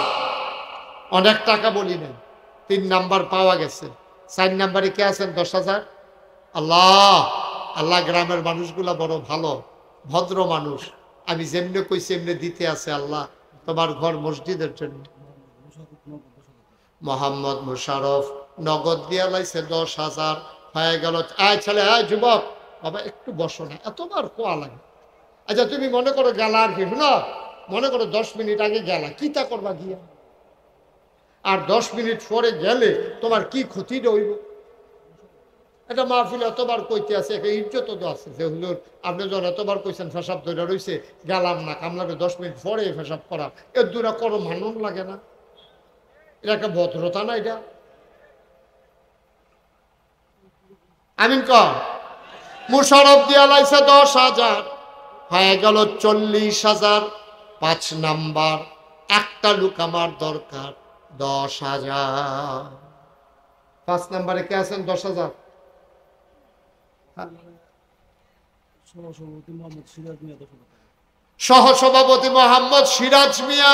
অনেক টাকা বলি না, 3 নাম্বার পাওয়া গেছে। 4 নাম্বারে কে আছেন? 10,000। আল্লাহ আল্লাহ, গ্রামের মানুষগুলা বড় ভালো, ভদ্র মানুষ। আমি যেমনি কইছি এমনি দিতে আছে। আল্লাহ তোমার ঘর মসজিদের জন্য। মোহাম্মদ মুশারফ নগদ দিয়া লাইছে 10,000, হয়ে গেল। আয় ছেলে, আয় যুবক, বাবা একটু বসো না, এতবার কোয়া লাগে। আচ্ছা তুমি মনে করো গেলা, আর কি শুনো, মনে করো 10 মিনিট আগে গেলা, কি তা করবা গিয়া? আর 10 মিনিট পরে গেলে তোমার কি ক্ষতি রইব? এটা মাহফিল এতবার কইতে আছে, একটা ইজ্জত তো আছে যে হুজুর আপনি যখন এতবার কইছেন ফেসাব ধরে রইছে, গেলাম না, কামলাকে 10 মিনিট পরে ফেসাব করা, এর দূরা করো, মানন লাগে না? এটা একটা ভদ্রতা না? এটা আমিন কর। মুশারফ দিয়া লাইছে 10,000, হয়ে গেল 40,000। 5 নাম্বার একটা লোক আমার দরকার, 10,000। 5 নাম্বারে কে আছেন? 10,000। সহসভাপতি মোহাম্মদ সিরাজ মিয়া,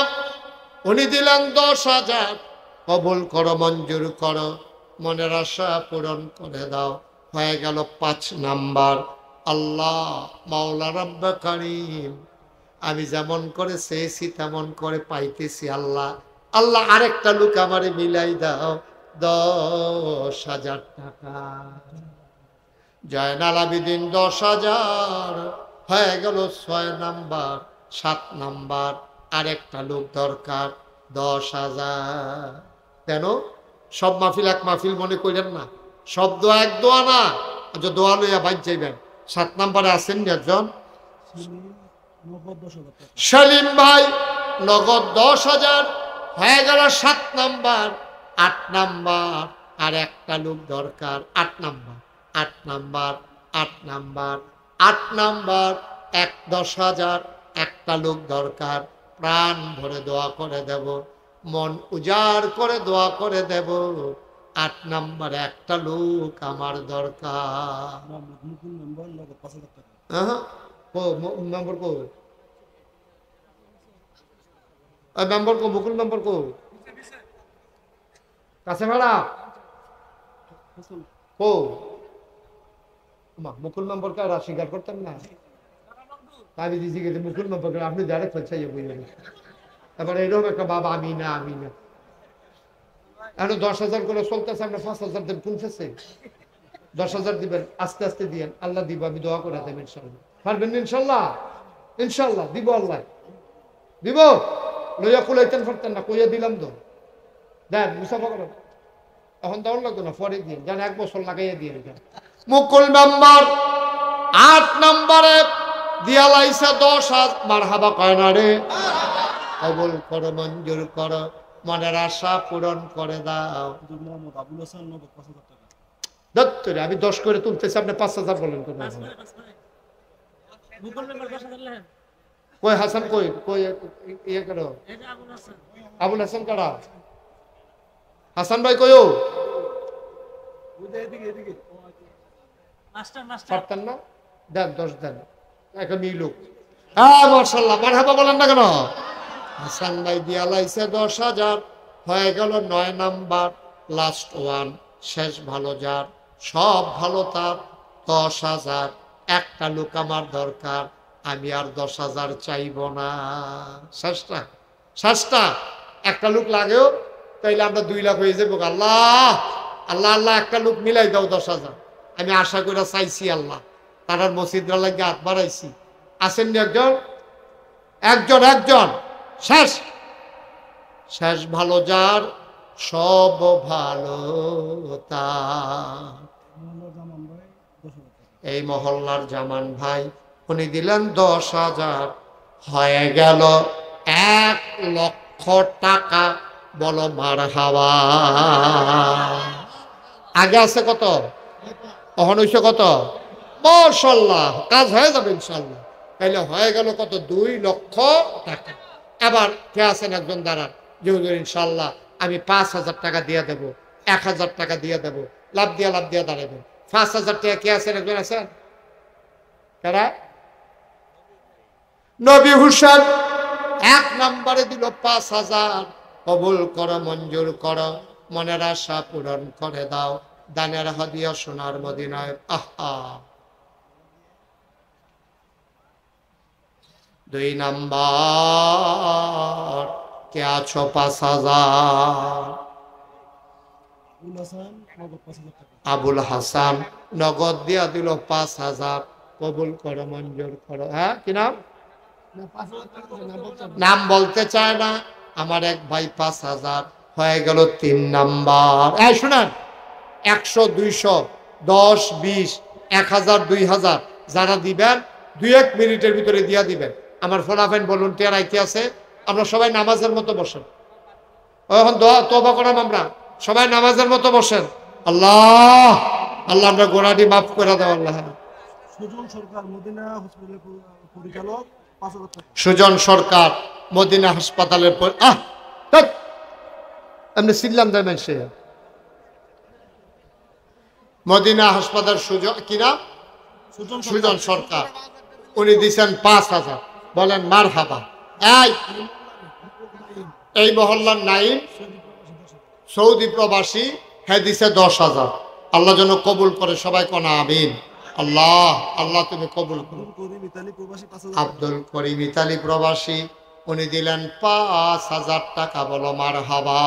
উনি দিলেন 10,000। কবুল করো, মঞ্জুর করো, মনের আশা পূরণ করে দাও। হয়ে গেল 5 নাম্বার। আল্লাহ মাওলা রব্বে কারীম, আমি যেমন করে চেয়েছি তেমন করে পাইতেছি। আল্লাহ আল্লাহ আরেকটা লোক আমারে মিলাই দাও, 10,000 টাকা। জয়নাল আবেদিন 10,000, হয়ে গেল 6 নাম্বার। 7 নাম্বার আরেকটা লোক দরকার, 10,000। কেন? সব মাহফিল এক মাহফিল মনে করেন না, সব দোয়া এক দোয়া না। আচ্ছা দোয়া লইয়া বাইর যাইবেন। 7 নাম্বারে আছেন একজন সেলিম ভাই, নগদ 10,000, হয়ে গেল 7 নাম্বার। 8 নাম্বার আর একটা লোক দরকার, 8 নাম্বার 8 নাম্বার 8 নাম্বার 8 নাম্বার 10,000, একটা লোক দরকার। প্রাণ ভরে দোয়া করে দেব, মন উজাড় করে দোয়া করে দেব। 8 নাম্বারে একটা লোক আমার দরকার। মেম্বার কো? মেম্বার কো? মুকুল মেম্বার কো? কাছে ভাড়া কো? মুকুল মেম্বারকে আর স্বীকার করতেন না। আমি দিদি গেছে মুকুল মেম্বারকে আপনি ডাইরেক্ট পৌঁছাইয়া বললেন। তারপরে এরকম একটা বাবা, আমি না আমি না। এখন 10,000 করে চলতেছে, আমরা 5,000 দেন কমতেছে। 10,000 দিবেন, আস্তে আস্তে দিয়েন, আল্লাহ দিব। আমি দোয়া করে দেব ইনশাল্লাহ। পারবেন ইনশাল্লাহ? ইনশাল্লাহ দিব, আল্লাহ দিব। লইয়া কুলাইতেন পারতেন না, কইয়া দিলাম তো। দেন মুসাফা করেন, এখন দেওয়ার লাগতো না, পরে দিয়ে যান, 1 বছর লাগাইয়া দিয়ে। মুকুল মেম্বার 8 নাম্বারে দিয়া লাইছে 10,000। মারহাবা কয় না রে? কবুল করো, মঞ্জুর করো, মনের আশা পূরণ করে দাও। দত্তরে আমি 10 করে তুলতেছি, আপনি 5,000 বলেন তো। কই হাসান কই? কই ইয়ে করো, আবুল হাসান কারা? হাসান ভাই কইও পারতেন না? দেন 10 দেন, একটা মিলুক। হ্যাঁ মাশাআল্লাহ, মারহাবা বলেন না কেন? হাসান ভাই দিয়া লাইছে 10,000, হয়ে গেল 9 নাম্বার। লাস্ট ওয়ান, শেষ ভালো যার, সব ভালো তার, 10,000। একটা লোক আমার দরকার, আমি আর 10,000 চাইব না। শেষটা শেষটা একটা লোক লাগেও, তাইলে আমরা 2 লাখ হয়ে যাবো। আল্লাহ আল্লাহ আল্লাহ একটা লোক মিলাই দাও 10,000। আমি আশা করে চাইছি, আল্লাহ তারার মসজিদরা লাগে হাত বাড়াইছি। আসেননি একজন? একজন একজন শেষ শেষ ভালো যার, সব ভালো তার। এই মহল্লার জামান ভাই উনি দিলেন 10,000, হয়ে গেল 1,00,000 টাকা। বলো মারহাবা। আগে আছে কত, এখন হইছে কত? মাশাআল্লাহ, কাজ হয়ে যাবে ইনশাআল্লাহ। তাইলে হয়ে গেল কত? 2,00,000 টাকা। এবার কে আছেন একজন দাঁড়ান, যে হুজুর ইনশাআল্লাহ আমি 5,000 টাকা দিয়ে দেব, 1,000 টাকা দিয়ে দেব। লাভ দিয়া দাঁড়াবেন। 5,000 টাকা কে আছেন একজন আছেন? কারা? নবী হুসেন 1 নম্বরে দিল 5,000। কবুল করো, মঞ্জুর করো, মনের আশা পূরণ করে দাও, দানের হাদিয়া সোনার মদিনায়। আহা। 2 নম্বর কে আছো? 5,000। আবুল হাসান নগদ দিয়া দিল 5,000। কবুল করো, মঞ্জুর করো। হ্যাঁ, কি নাম? নাম বলতে চায় না। আমার এক ভাই 5,000। হয়ে গেল 3 নাম্বার। এই শুনেন, 100, 200, 10, 20, 1,000, 2,000 যারা দিবেন 2-1 মিনিটের ভিতরে দিয়া দিবেন। আমার ফোনাফেন ভলান্টিয়ার আইতে আছে। আমরা সবাই নামাজের মতো বসেন। এখন দোয়া তওবা করাম, আমরা সবাই নামাজের মতো বসেন। আল্লাহ আল্লাহ আমরা গোনাটি মাফ করে দাও আল্লাহ। সুজন সরকার মদিনা হসপিটালের পরিচালক 5,000 টাকা। সুজন সরকার মদিনা হাসপাতালের এমনি সিল্লাম দেয় মানুষে। মদিনা হাসপাতাল সুজন, কি নাম? সুজন সরকার। উনি দিচ্ছেন 5,000। বলেন মারহাবা। এই মহল্লার নাইম সৌদি প্রবাসী, হ্যাঁ দিছে 10,000। আল্লাহ যেন কবুল করে, সবাই কোনা আমিন। আল্লাহ আল্লাহ তুমি কবুল করো। আব্দুল করিম ইতালি প্রবাসী, উনি দিলেন 5,000 টাকা। বলো মারহাবা।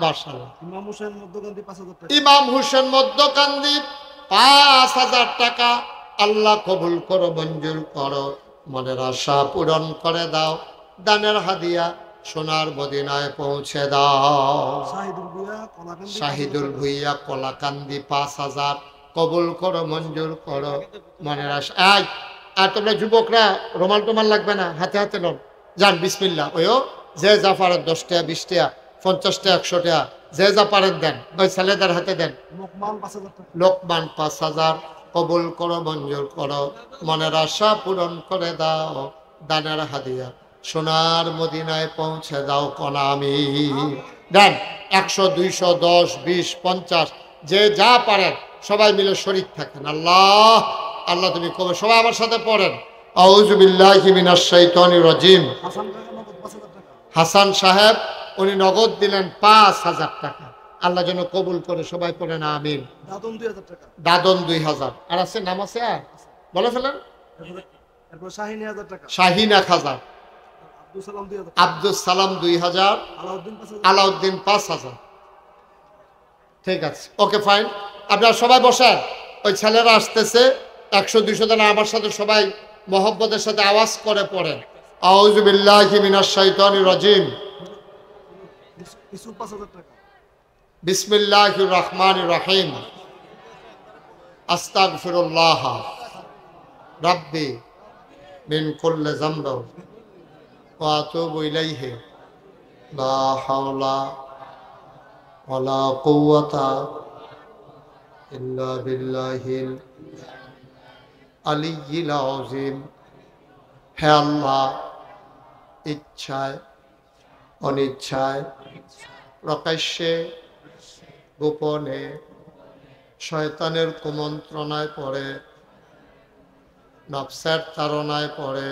মাশাআল্লাহ। ইমাম হোসেন মধ্যকান্দি 5,000 টাকা। ইমাম হোসেন মধ্যকান্দি 5,000 টাকা। আল্লাহ কবুল করো, মঞ্জুর করো, মনের আশা পূরণ করে দাও, দানের হাদিয়া সোনার মদিনায় পৌঁছে দাও। শাহিদুল ভুইয়া কলাকান্দি 5,000। কবুল করো, মঞ্জুর করো, মনের আশা। আর তোমরা যুবকরা রোমাল টোমাল লাগবে না, হাতে হাতে নন, যান বিসমিল্লাহ। ওইও যে যা পারেন 10 টাকা, 20 টাকা, 50 টাকা, 100 টাকা, যে যা পারেন দেন। ওই ছেলেদের হাতে দেন। লোকমান 5,000। কবুল করো, মঞ্জুর করো, মনের আশা পূরণ করে দাও, দানের হাদিয়া সোনার মদিনায় পৌঁছে দাও কোনা আমিন। দেন 100, 200, 10, 20, 50, যে যা পারেন সবাই মিলে শরীক থাকেন। আল্লাহ আল্লাহ তুমি কবে, সবাই আমার সাথে পড়েন আউযু বিল্লাহি মিনাশ শাইতানির রাজিম। হাসান সাহেব উনি নগদ দিলেন 5,000 টাকা। আল্লাহ যেন কবুল করে, সবাই পড়েন আমিন। দাদন 2,000 টাকা। দাদন 2,000। আর আছে নাম আছে, আর বলে ফেলেন। এরপর শাহিন 1,000 টাকা। শাহিন 1,000। আব্দুল সালাম 2,000। আলাউদ্দিন 5,000। ঠিক আছে, ওকে ফাইন। আপনারা সবাই বসেন। ওই ছেলেরা আসতেছে 100, 200 জন আমার সাথে সবাই মহব্বতের সাথে আওয়াজ করে পড়েন আউযু বিল্লাহি মিনাশ শাইতানির রাজিম। বিসমিল্লাহির রহমানির রহিম। আস্তাগফিরুল্লাহ রাব্বি মিন কুল্লি যামব ওয়া আতুবু ইলাইহি লা হাওলা ওয়ালা কুওয়াতা ইল্লা বিল্লাহিল আলিয়্যিল আযীম। হে আল্লাহ, ইচ্ছায় অনিচ্ছায়, প্রকাশ্যে গোপনে, শয়তানের কুমন্ত্রণায় পড়ে, নফসের তাড়নায় পড়ে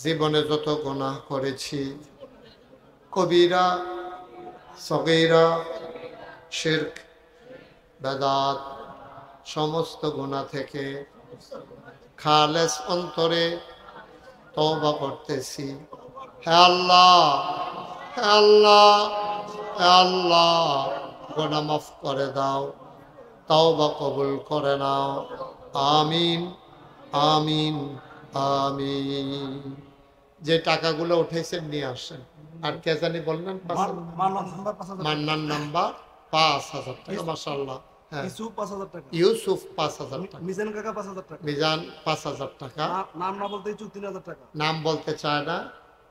জীবনে যত গুনাহ করেছি, কবিরা সগীরা, শিরক, বেদাত, সমস্ত গুনাহ থেকে খালেস অন্তরে তওবা করতেছি। হে আল্লাহ, হে আল্লাহ, হে আল্লাহ, গুনাহ মাফ করে দাও, তওবা কবুল করে নাও। আমিন আমিন আমিন। যে টাকাগুলো উঠেছেন নিয়ে আসেন। আর কে জানি বললেন? মান্নান নাম্বার 5,000 টাকা। মাশাআল্লাহ, হ্যাঁ। ইউসুফ 5,000 টাকা, ইউসুফ 5,000 টাকা, মিজান কাকা 5,000 টাকা, মিজান 5,000 টাকা, নাম না বলতে ইচ্ছুক 3,000 টাকা, নাম বলতে চায় না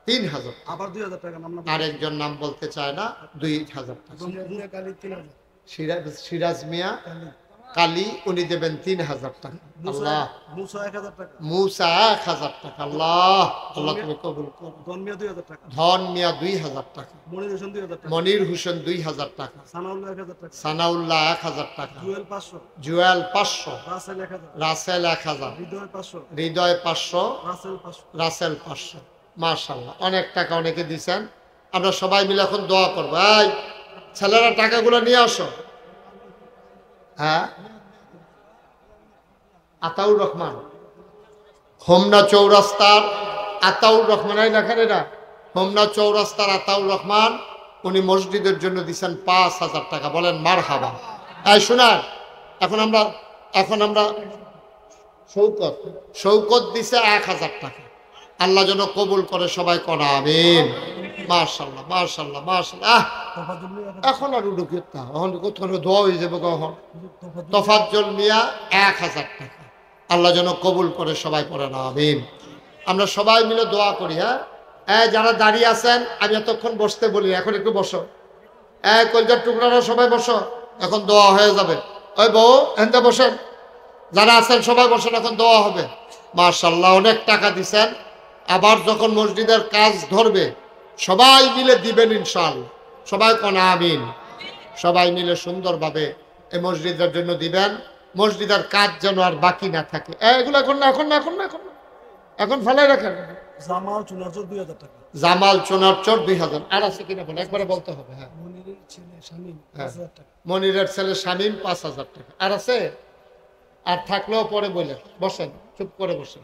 3,000, আবার 2,000 টাকা নাম না আরেকজন নাম বলতে চায় না 2,000 টাকা, কালী 3,000, সিরাজ মিয়া কালী উনি দেবেন 3,000 টাকা। আল্লাহ। মুসা 1,000 টাকা, মুসা 1,000 টাকা। আল্লাহ, আল্লাহ তুমি কবুল করো। ধন মিয়া 2,000 টাকা, ধন মিয়া 2,000 টাকা, মনির হোসেন 2,000 টাকা, মনির হোসেন 2,000 টাকা, সানাউল্লাহ 1,000 টাকা, সানাউল্লাহ 1,000 টাকা, জুয়েল 500, জুয়েল 500, রাসেল 1,000, রাসেল 1,000, হৃদয় 500, হৃদয় 500, রাসেল 500, রাসেল 500। মাশাআল্লাহ, অনেক টাকা অনেকে দিছেন। আমরা সবাই মিলে এখন দোয়া করবো। এই ছেলেরা টাকাগুলো নিয়ে আসো। হ্যাঁ, আতাউর রহমান, হোমনা চৌরাস্তার আতাউর রহমান, এই লেখেন এটা, হোমনা চৌরাস্তার আতাউর রহমান, উনি মসজিদের জন্য দিচ্ছেন 5,000 টাকা। বলেন মারহাবা। এই শোনান, এখন আমরা শৌকত দিছে 1,000 টাকা। আল্লাহ যেন কবুল করে, সবাই করা আমিন। মাশাআল্লাহ, মাশাআল্লাহ, মাশাআল্লাহ। তোফাজ্জল মিয়া এখন আর উডুকিত না, এখন কোথাও দোয়া হয়ে যাবে। কখন তোফাজ্জল মিয়া 1,000 টাকা। আল্লাহ যেন কবুল করে, সবাই পড়ে না আমিন। আমরা সবাই মিলে দোয়া করি। হ্যাঁ, যারা দাঁড়িয়ে আছেন, আমি এতক্ষণ বসতে বলি, এখন একটু বসো। কলজার টুকরারা সবাই বসো, এখন দোয়া হয়ে যাবে। ওই বউ এনতে বসেন, যারা আছেন সবাই বসেন, এখন দোয়া হবে। মাশাআল্লাহ, অনেক টাকা দিছেন। আবার যখন মসজিদের কাজ ধরবে সবাই মিলে দিবেন ইনশাআল্লাহ। সবাই কোন আমিন। সবাই মিলে সুন্দরভাবে এই মসজিদের জন্য দিবেন। মসজিদের কাজ যেন আর বাকি না থাকে। এগুলো এখন না, এখন না, এখন না, এখন না, এখন ফেলাই রাখেন। জামাল চুনাচুর 2,000 টাকা, জামাল চোনারচর 2,000। আর আছে কিনা বলে একবারে বলতে হবে। হ্যাঁ, মনিরের ছেলে শামীম হ্যাঁ। 5,000 টাকা, মনিরের ছেলে শামীম 5,000 টাকা। আর আছে? আর থাকলেও পরে বলে বসেন, চুপ করে বসেন,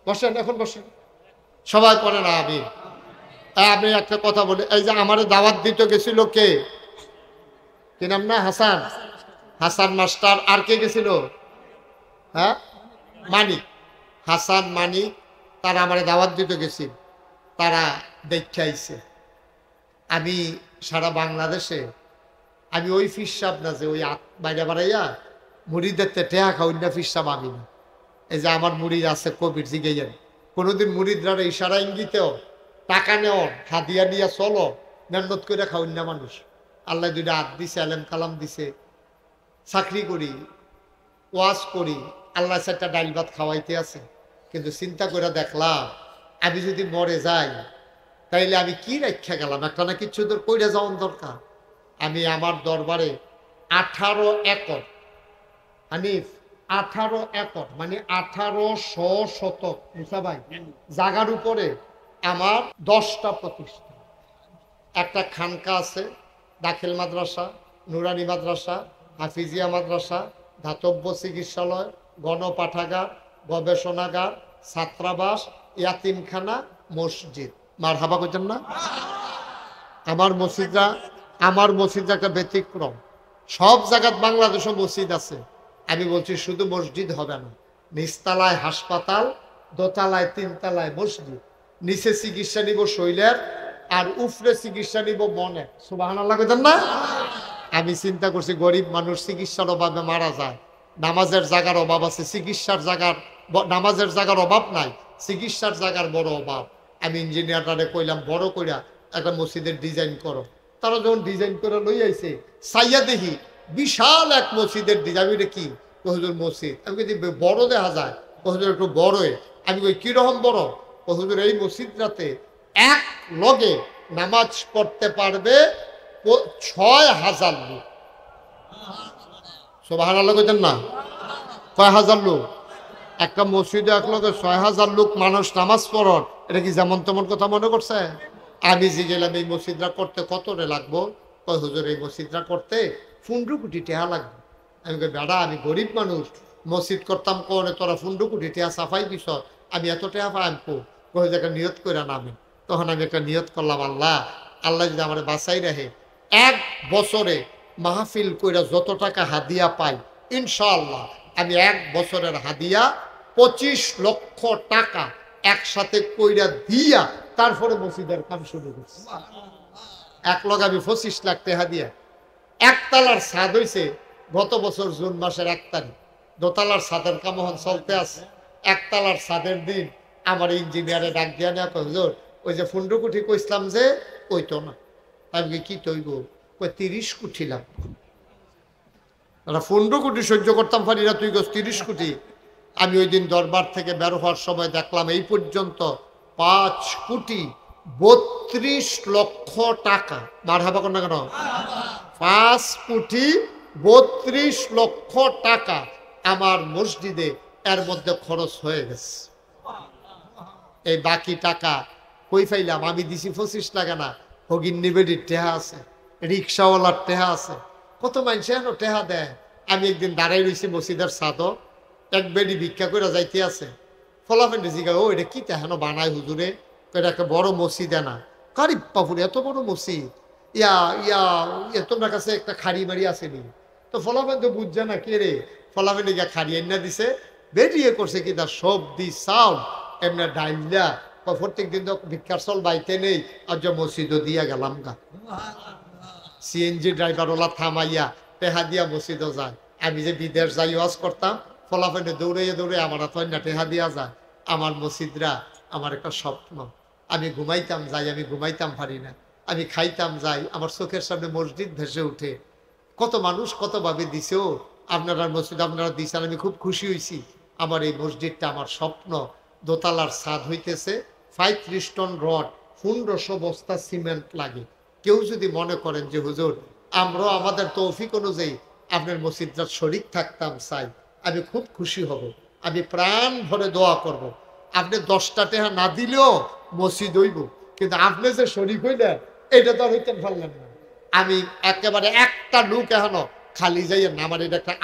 বসেন, এখন বসেন, সবাই পরে না আমিন। আমি একটা কথা বলি, এই যে আমারে দাওয়াত দিতে গেছিল কে, কি নাম না, হাসান, হাসান মাস্টার। আর কে গেছিল? হ্যাঁ, মানিক, হাসান মানিক, তারা আমারে দাওয়াত দিতে গেছিল। তারা দেখে আইছে। আমি সারা বাংলাদেশে আমি ওই ফিরসাব না যে ওই বাইরে বাড়াইয়া মুড়িদের টেহা খাওয়াই না, ফিরসাব আমি না। এই যে আমার মুড়িদ আছে কবির জিগাইয়েন, কোনোদিন মুড়িদরা ইশারা ইঙ্গিতেও টাকা নেওয়ার হাদিয়া নিয়ে চলো, মেহনত করে খাওয়াই না মানুষ। আল্লাহ দুইটা হাত দিছে, আলেম কালাম দিছে, চাকরি করি, ওয়াজ করি, আল্লাহ চারটা ডাইল ভাত খাওয়াইতে আছে। কিন্তু চিন্তা করে দেখলাম, আমি যদি মরে যাই তাইলে আমি কি রাখা গেলাম? একটা না কিছু তোর কইরা যাওয়ার দরকার। আমি আমার দরবারে 18 একর, হানিফ 18 একর মানে 1800 শতক মুসা ভাই জায়গার উপরে আমার 10টা প্রতিষ্ঠান। একটা খানকা আছে, দাখিল মাদ্রাসা, নুরানি মাদ্রাসা, হাফিজিয়া মাদ্রাসা, ধাতব্য চিকিৎসালয়, গণপাঠাগার, গবেষণাগার, ছাত্রাবাস, ইয়াতিমখানা, মসজিদ। মার হাবা করছেন না? আমার মসজিদটা একটা ব্যতিক্রম। সব জায়গায় বাংলাদেশে মসজিদ আছে, আমি বলছি শুধু মসজিদ হবে না, নিচতলায় হাসপাতাল, দোতলায় 3তলায় মসজিদ, নিচে চিকিৎসা নিব শৈলের, আর উপরে চিকিৎসা নিব মনে। সুবহানাল্লাহ কইতেন না? আমি চিন্তা করছি, গরিব মানুষ চিকিৎসার অভাবে মারা যায়, নামাজের জায়গার অভাব আছে, চিকিৎসার জায়গার, নামাজের জায়গার অভাব নাই, চিকিৎসার জায়গার বড় অভাব। আমি ইঞ্জিনিয়ারটারে কইলাম, বড় কইরা একটা মসজিদের ডিজাইন করো। তারা যখন ডিজাইন করে লই আইছে, সাইয়া দেখি বিশাল এক মসজিদের ডিজাইন। এটা কি? হুজুর মসজিদ। আমি যদি বড় দেখা যায়, হুজুর একটু বড়ই। আমি কই কিরকম বড়? হুজুর এই মসজিদটাতে এক লগে নামাজ পড়তে পারবে 6,000 লোক। সুবহানাল্লাহ কইতেন না? কয় হাজার লোক? একটা মসজিদে এক লগে 6,000 লোক মানুষ নামাজ পড়ন, এটা কি যেমন তেমন কথা মনে করছে? আমি যে গেলাম, এই মসজিদটা করতে কত রে লাগবো? কয় হুজুর এই মসজিদটা করতে 15 কোটি টাকা লাগবে। আমি কই বেড়া, আমি গরিব মানুষ, মসজিদ করতাম কোনে, তোরা 15 কোটি টাকা সাফাই দিছ, আমি এত টাকা পাইমো? কই একটা নিয়ত করে নামেন। তখন আমি একটা নিয়ত করলাম, আল্লাহ যদি আমার বাঁচাই রাখে, 1 বছরে মাহফিল কইরা যত টাকা হাদিয়া পাই, ইনশাআল্লাহ আমি 1 বছরের হাদিয়া 25 লক্ষ টাকা একসাথে কইরা দিয়া তারপরে মসজিদের কাম শুরু করছি। এক লগে আমি 25 লাখ টাকা দিয়া, একতলার ছাদ হইছে গত বছর জুন মাসের 1 তারিখ দোতলার ছাদের কামহন চলতে আছে, একতলার ছাদের দিন আমার ইঞ্জিনিয়ারে ডাক দিয়া নেওয়া হুজুর ওই যে 15 কোটি কইছিলাম যে ওই তো না। আমি কি তৈব? কই 30 কোটি লাগবে। 15 কোটি সহ্য করতাম পারি না, তুই গো 30 কোটি। আমি ওই দিন দরবার থেকে বের হওয়ার সময় দেখলাম এই পর্যন্ত 5,32,00,000 টাকা। মারহাবা কোন না কেন? 5,32,00,000 টাকা আমার মসজিদে এর মধ্যে খরচ হয়ে গেছে। এই বাকি টাকা কই পাইলাম? আমি দিছি 25 টাকা না, হগিন নিবেদির টেহা আছে, রিক্সাওয়ালার টেহা আছে, কত মানুষ এন টেহা দেয়। আমি একদিন দাঁড়াই রয়েছি মসজিদের ছাদও, এক বেডি ভিক্ষা করে যাইতে আছে, ফলাফেন্ডে জিগা ও এটা কি তেহানো বানায় হুজুরে? এটা একটা বড় মসজিদ না। কারি পাপুরে এত বড় মসজিদ, ইয়া ইয়া তোমার কাছে একটা খাড়ি মারি আসেনি? তো ফলাফেন তো বুঝছে না কে রে, ফলাফেন্ডে গিয়া খাড়ি এনে দিছে, বেরিয়ে করছে কি তার সবজি চাউল এমনি ডাইলা। প্রত্যেক দিন তো ভিক্ষার চল বাইতে নেই, আর যে মসজিদও দিয়া গেলাম গা। সিএনজি ড্রাইভার ওলা থামাইয়া টেহা দিয়া মসজিদও যায়। আমি যে বিদেশ যাই ওয়াজ করতাম, ফলাফেনে দৌড়ে দৌড়ে আমার না টেহা দিয়া যায়। আমার মসজিদরা আমার একটা স্বপ্ন। আমি ঘুমাইতাম যাই, আমি ঘুমাইতাম পারি না। আমি খাইতাম যাই, আমার চোখের সামনে মসজিদ ভেসে উঠে। কত মানুষ কতভাবে দিছেও, আপনারা মসজিদ আপনারা দিছেন, আমি খুব খুশি হয়েছি। আমার এই মসজিদটা আমার স্বপ্ন। দোতলার ছাদ হইতেছে, 35 টন রড, 1500 বস্তা সিমেন্ট লাগে। কেউ যদি মনে করেন যে হুজুর আমরাও আমাদের তৌফিক অনুযায়ী আপনার মসজিদটার শরীক থাকতাম চাই, আমি খুব খুশি হব। আমি প্রাণ ভরে দোয়া করব। আপনি 10টা টাকা না দিলেও মসজিদ হইব, কিন্তু আপনি যে শরীক হইলেন এটা তো আর হইতেন পারলেন না। আমি একেবারে একটা লোক এখনো খালি যাই না, আমার এটা একটা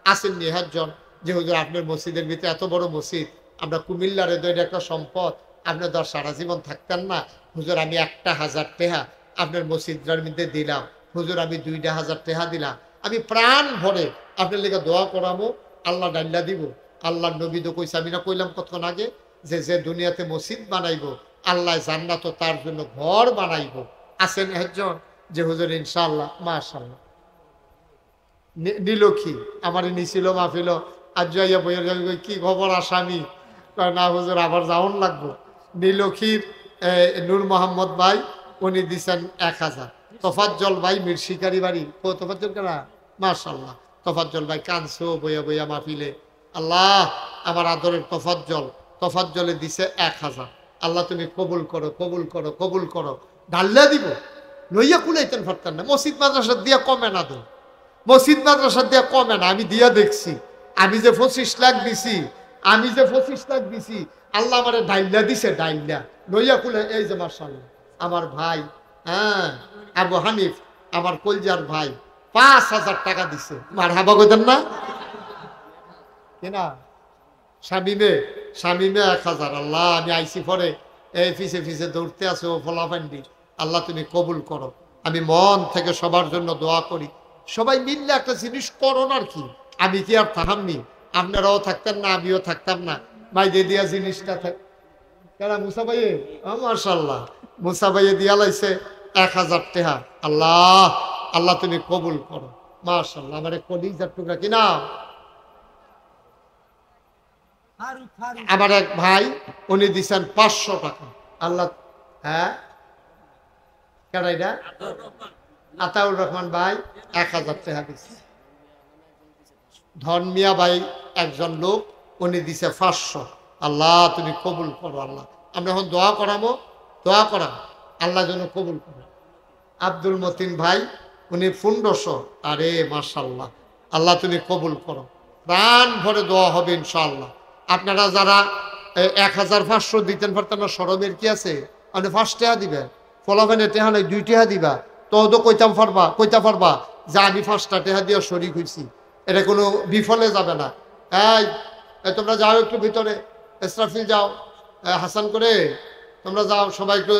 আসেন নিহাজন যে হুজুর আপনার মসজিদের ভিতরে এত বড় মসজিদ, আমরা কুমিল্লার এটা একটা সম্পদ, আপনি তো সারা জীবন থাকতেন না। হুজুর আমি 1,000 টাকা আপনার মসজিদটার মধ্যে দিলাম, হুজুর আমি 2,000 টাকা দিলাম। আমি প্রাণ ভরে আপনার লেগে দোয়া করাবো, আল্লাহ ডাল্লা দিব। আল্লাহ নবী তো কইছে, আমি না কইলাম কতক্ষণ আগে যে যে দুনিয়াতে মসজিদ বানাইবো আল্লাহ জান্নাত তার জন্য ঘর বানাইবো। আছেন একজন যে হুজুর ইনশাআল্লাহ মাশাআল্লাহ নীলক্ষী আমার নিছিল মাহফিল, আজ যাইয়া বইয়ের কি খবর আসামি? না হুজুর আবার যাওন লাগবো। নীলক্ষীর নূর মোহাম্মদ ভাই উনি দিচ্ছেন 1,000। তোফাজ্জল ভাই মির শিকারি বাড়ি, ও তোফাজ্জল কেনা মাশাআল্লাহ, তোফাজ্জল ভাই কানছো বইয়া বইয়া মাহফিলে। আল্লাহ আমার আদরের তোফাজ্জলে দিছে 1,000। আল্লাহ তুমি কবুল করো, কবুল করো, কবুল করো। ডাল্লা দিব লইয়া কুলাইতেন পারতেন না। মসজিদ মাদ্রাসা দিয়া কমে না, তো মসজিদ মাদ্রাসা দিয়া কমে না। আমি দিয়া দেখছি, আমি যে 25 লাখ দিছি, আল্লাহ আমার ডাইল্লা দিছে, ডাইল্লা লইয়া কুলে। এই যে মাশাআল্লাহ আমার ভাই, হ্যাঁ আবু হানিফ আমার কলজার ভাই 5,000 টাকা দিছে। মারহাবা কইতেন না কিনা? শামিমে 1,000। আল্লাহ আমি আইসি পরে এই ফিসে ফিসে দৌড়তে আছে ও ফলাফান্ডি, আল্লাহ তুমি কবুল করো। আমি মন থেকে সবার জন্য দোয়া করি, সবাই মিললে একটা জিনিস করোন আর কি। আমি কি আর থাকামনি? আপনারাও থাকতেন না, আমিও থাকতাম না। মাইদে দিয়া জিনিসটা কেনা মুসা ভাইয়ে, মাশাআল্লাহ মুসা ভাইয়ে দিয়া লাইছে 1,000 টাকা। আল্লাহ আল্লাহ তুমি কবুল করো। মাশাআল্লাহ আমার কলিজার টুকরা কিনা। আমার এক ভাই উনি দিচ্ছেন 500 টাকা। আল্লাহ, হ্যাঁ কেডা? আতাউর রহমান ভাই 1,000 টাকা দিচ্ছে। ধর্মিয়া ভাই একজন লোক, উনি দিছে 500। আল্লাহ তুমি কবুল করো। আল্লাহ আমরা এখন দোয়া করাবো, দোয়া করা আল্লাহ যেন কবুল করো। আব্দুল মতিন ভাই উনি 1500। আরে মাশাআল্লাহ আল্লাহ তুমি কবুল করো। প্রাণ ভরে দোয়া হবে ইনশাআল্লাহ। আপনারা যারা 1,500 দিতেন পারতেন না, সরমের কি আছে? আপনি 5 টাকা দিবেন, ফলাফেনে টেহা নাই 2 টাকা দিবা, তো কইতা পারবা যে আমি 5টা টাকা দিয়ে শরীক হয়েছি। এটা কোনো বিফলে যাবে না। এই তোমরা যাও একটু ভিতরে, ইসরাফিল যাও, হাসান করে তোমরা যাও, সবাই একটু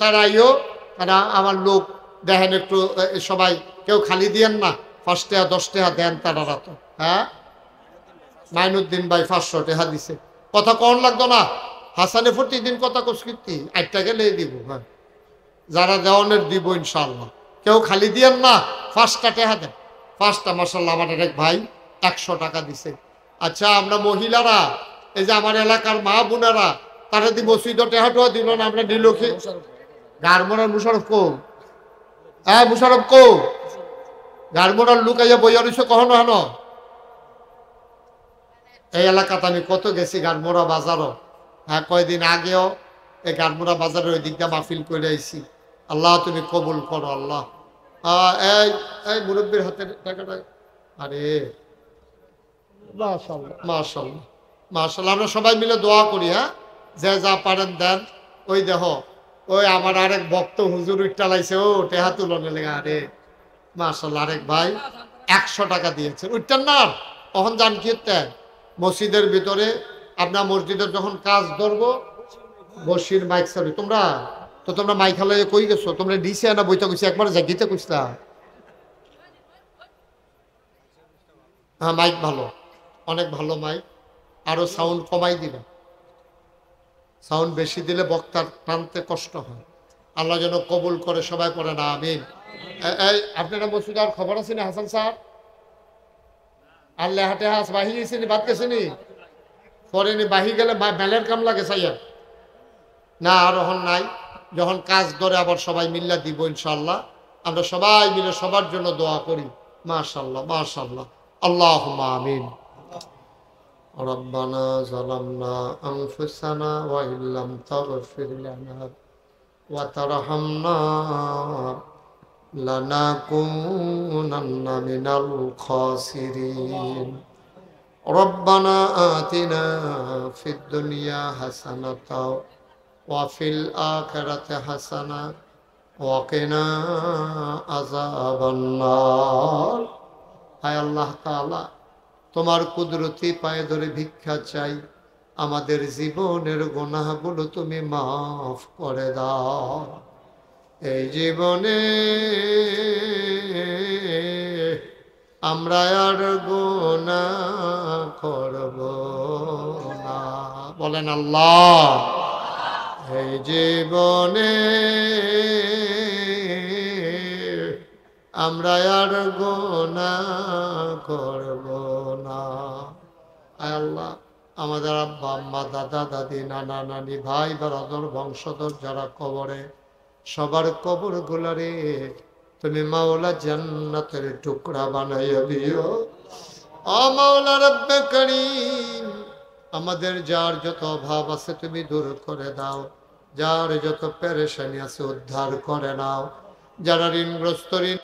তারা আইও। তারা আমার লোক দেখেন একটু, সবাই কেউ খালি দিয়েন না, 5 টাকা 10 টাকা দেন তারা তো। হ্যাঁ মাইনুদ্দিন ভাই 500 টাকা দিছে। কথা কন লাগতো না, হাসানে প্রতিদিন কথা কস্কৃতি 8 টাকা লেগে দিব। হ্যাঁ যারা দেওয়ানের দিব ইনশাআল্লাহ। কেউ খালি দিয়েন না, 5টা টাকা দেন, 5টা মাশাআল্লাহ আমার এক ভাই 100 টাকা দিছে। আচ্ছা আমরা মহিলারা এই যে আমার এলাকার মা বোনেরা তারা দি মসজিদে টেহাটোয়া দিল না, আমরা নিল কি গারমোনার মুশারফ কো মুশারফ কো গারমোনার লুকাইয়া বইয়া রইছে কখনো হেন এই এলাকাতে আমি কত গেছি গারমোড়া বাজারও। হ্যাঁ কয়দিন আগেও এই গারমোড়া বাজারের ওই দিকটা মাহফিল করে আইছি। আল্লাহ তুমি কবুল করো আল্লাহ। এই এই মুরব্বীর হাতে টাকাটা আরে মাশাআল্লাহ মাশাআল্লাহ মাশাআল্লাহ আমরা সবাই মিলে দোয়া করি। হ্যাঁ যে যা পারেন দেন। ওই দেখো ওই আমার আরেক ভক্ত হুজুর উঠটালাইছে ও টেহা তুলনে লেগে আরে মাশাআল্লাহ আরেক ভাই 100 টাকা দিয়েছে উঠতেন না। তখন জান কি মসজিদের ভিতরে আপনার মসজিদের যখন কাজ ধরবো বসির মাইক চাবি তোমরা তো তোমরা মাইক হালাই কই গেছো তোমরা দিছে না বইতে কইছে একবার জাগিতে কইছলা। হ্যাঁ মাইক ভালো অনেক ভালো মাইক আরো সাউন্ড কমাই দিবে সাউন্ড বেশি দিলে বক্তার টানতে কষ্ট হয়। আল্লাহ যেন কবুল করে সবাই পড়ে না আমিন। এই আপনারা মসজিদের খবর আছে না হাসান স্যার আল্লাহ হাটে হাস বাহি গেছিনি বাদ গেছিনি পরেনি বাহি গেলে মেলের কাম লাগে চাইয়া না আর এখন নাই যখন কাজ ধরে আবার সবাই মিল্লা দিব ইনশাআল্লাহ। আমরা সবাই মিলে সবার জন্য দোয়া করি মাশাআল্লাহ মাশাআল্লাহ আল্লাহুম্মা আমিন। রব্বানা যালামনা আনফুসানা ওয়া ইল্লাম তাগফির লানা ওয়া তারহামনা লানাকুনান্না মিনাল খাসিরিন। রব্বানা আতিনা ফিদ দুনিয়া হাসানাতাও ওয়া ফিল আখিরাতি হাসানা ওয়া কিনা আযাবান নার। হায় আল্লাহ তাআলা তোমার কুদরতি পায়ে ধরে ভিক্ষা চাই আমাদের জীবনের গুনাহগুলো তুমি মাফ করে দাও। এই জীবনে আমরা আর গুনাহ করব না বলেন আল্লাহ। এই জীবনে আমরা আর গুনাহ করব না। আল্লাহ আমাদের আব্বা আম্মা দাদা দাদি নানা নানি ভাই বারাদর বংশধর যারা কবরে সবার কবর গুলারে তুমি মাওলা জান্নাতের টুকরা বানাইয়া দিও। ও মাওলা রব্বে করিম আমাদের যার যত অভাব আছে তুমি দূর করে দাও, যার যত পেরেশানি আছে উদ্ধার করে নাও, যারা ঋণগ্রস্ত ঋণ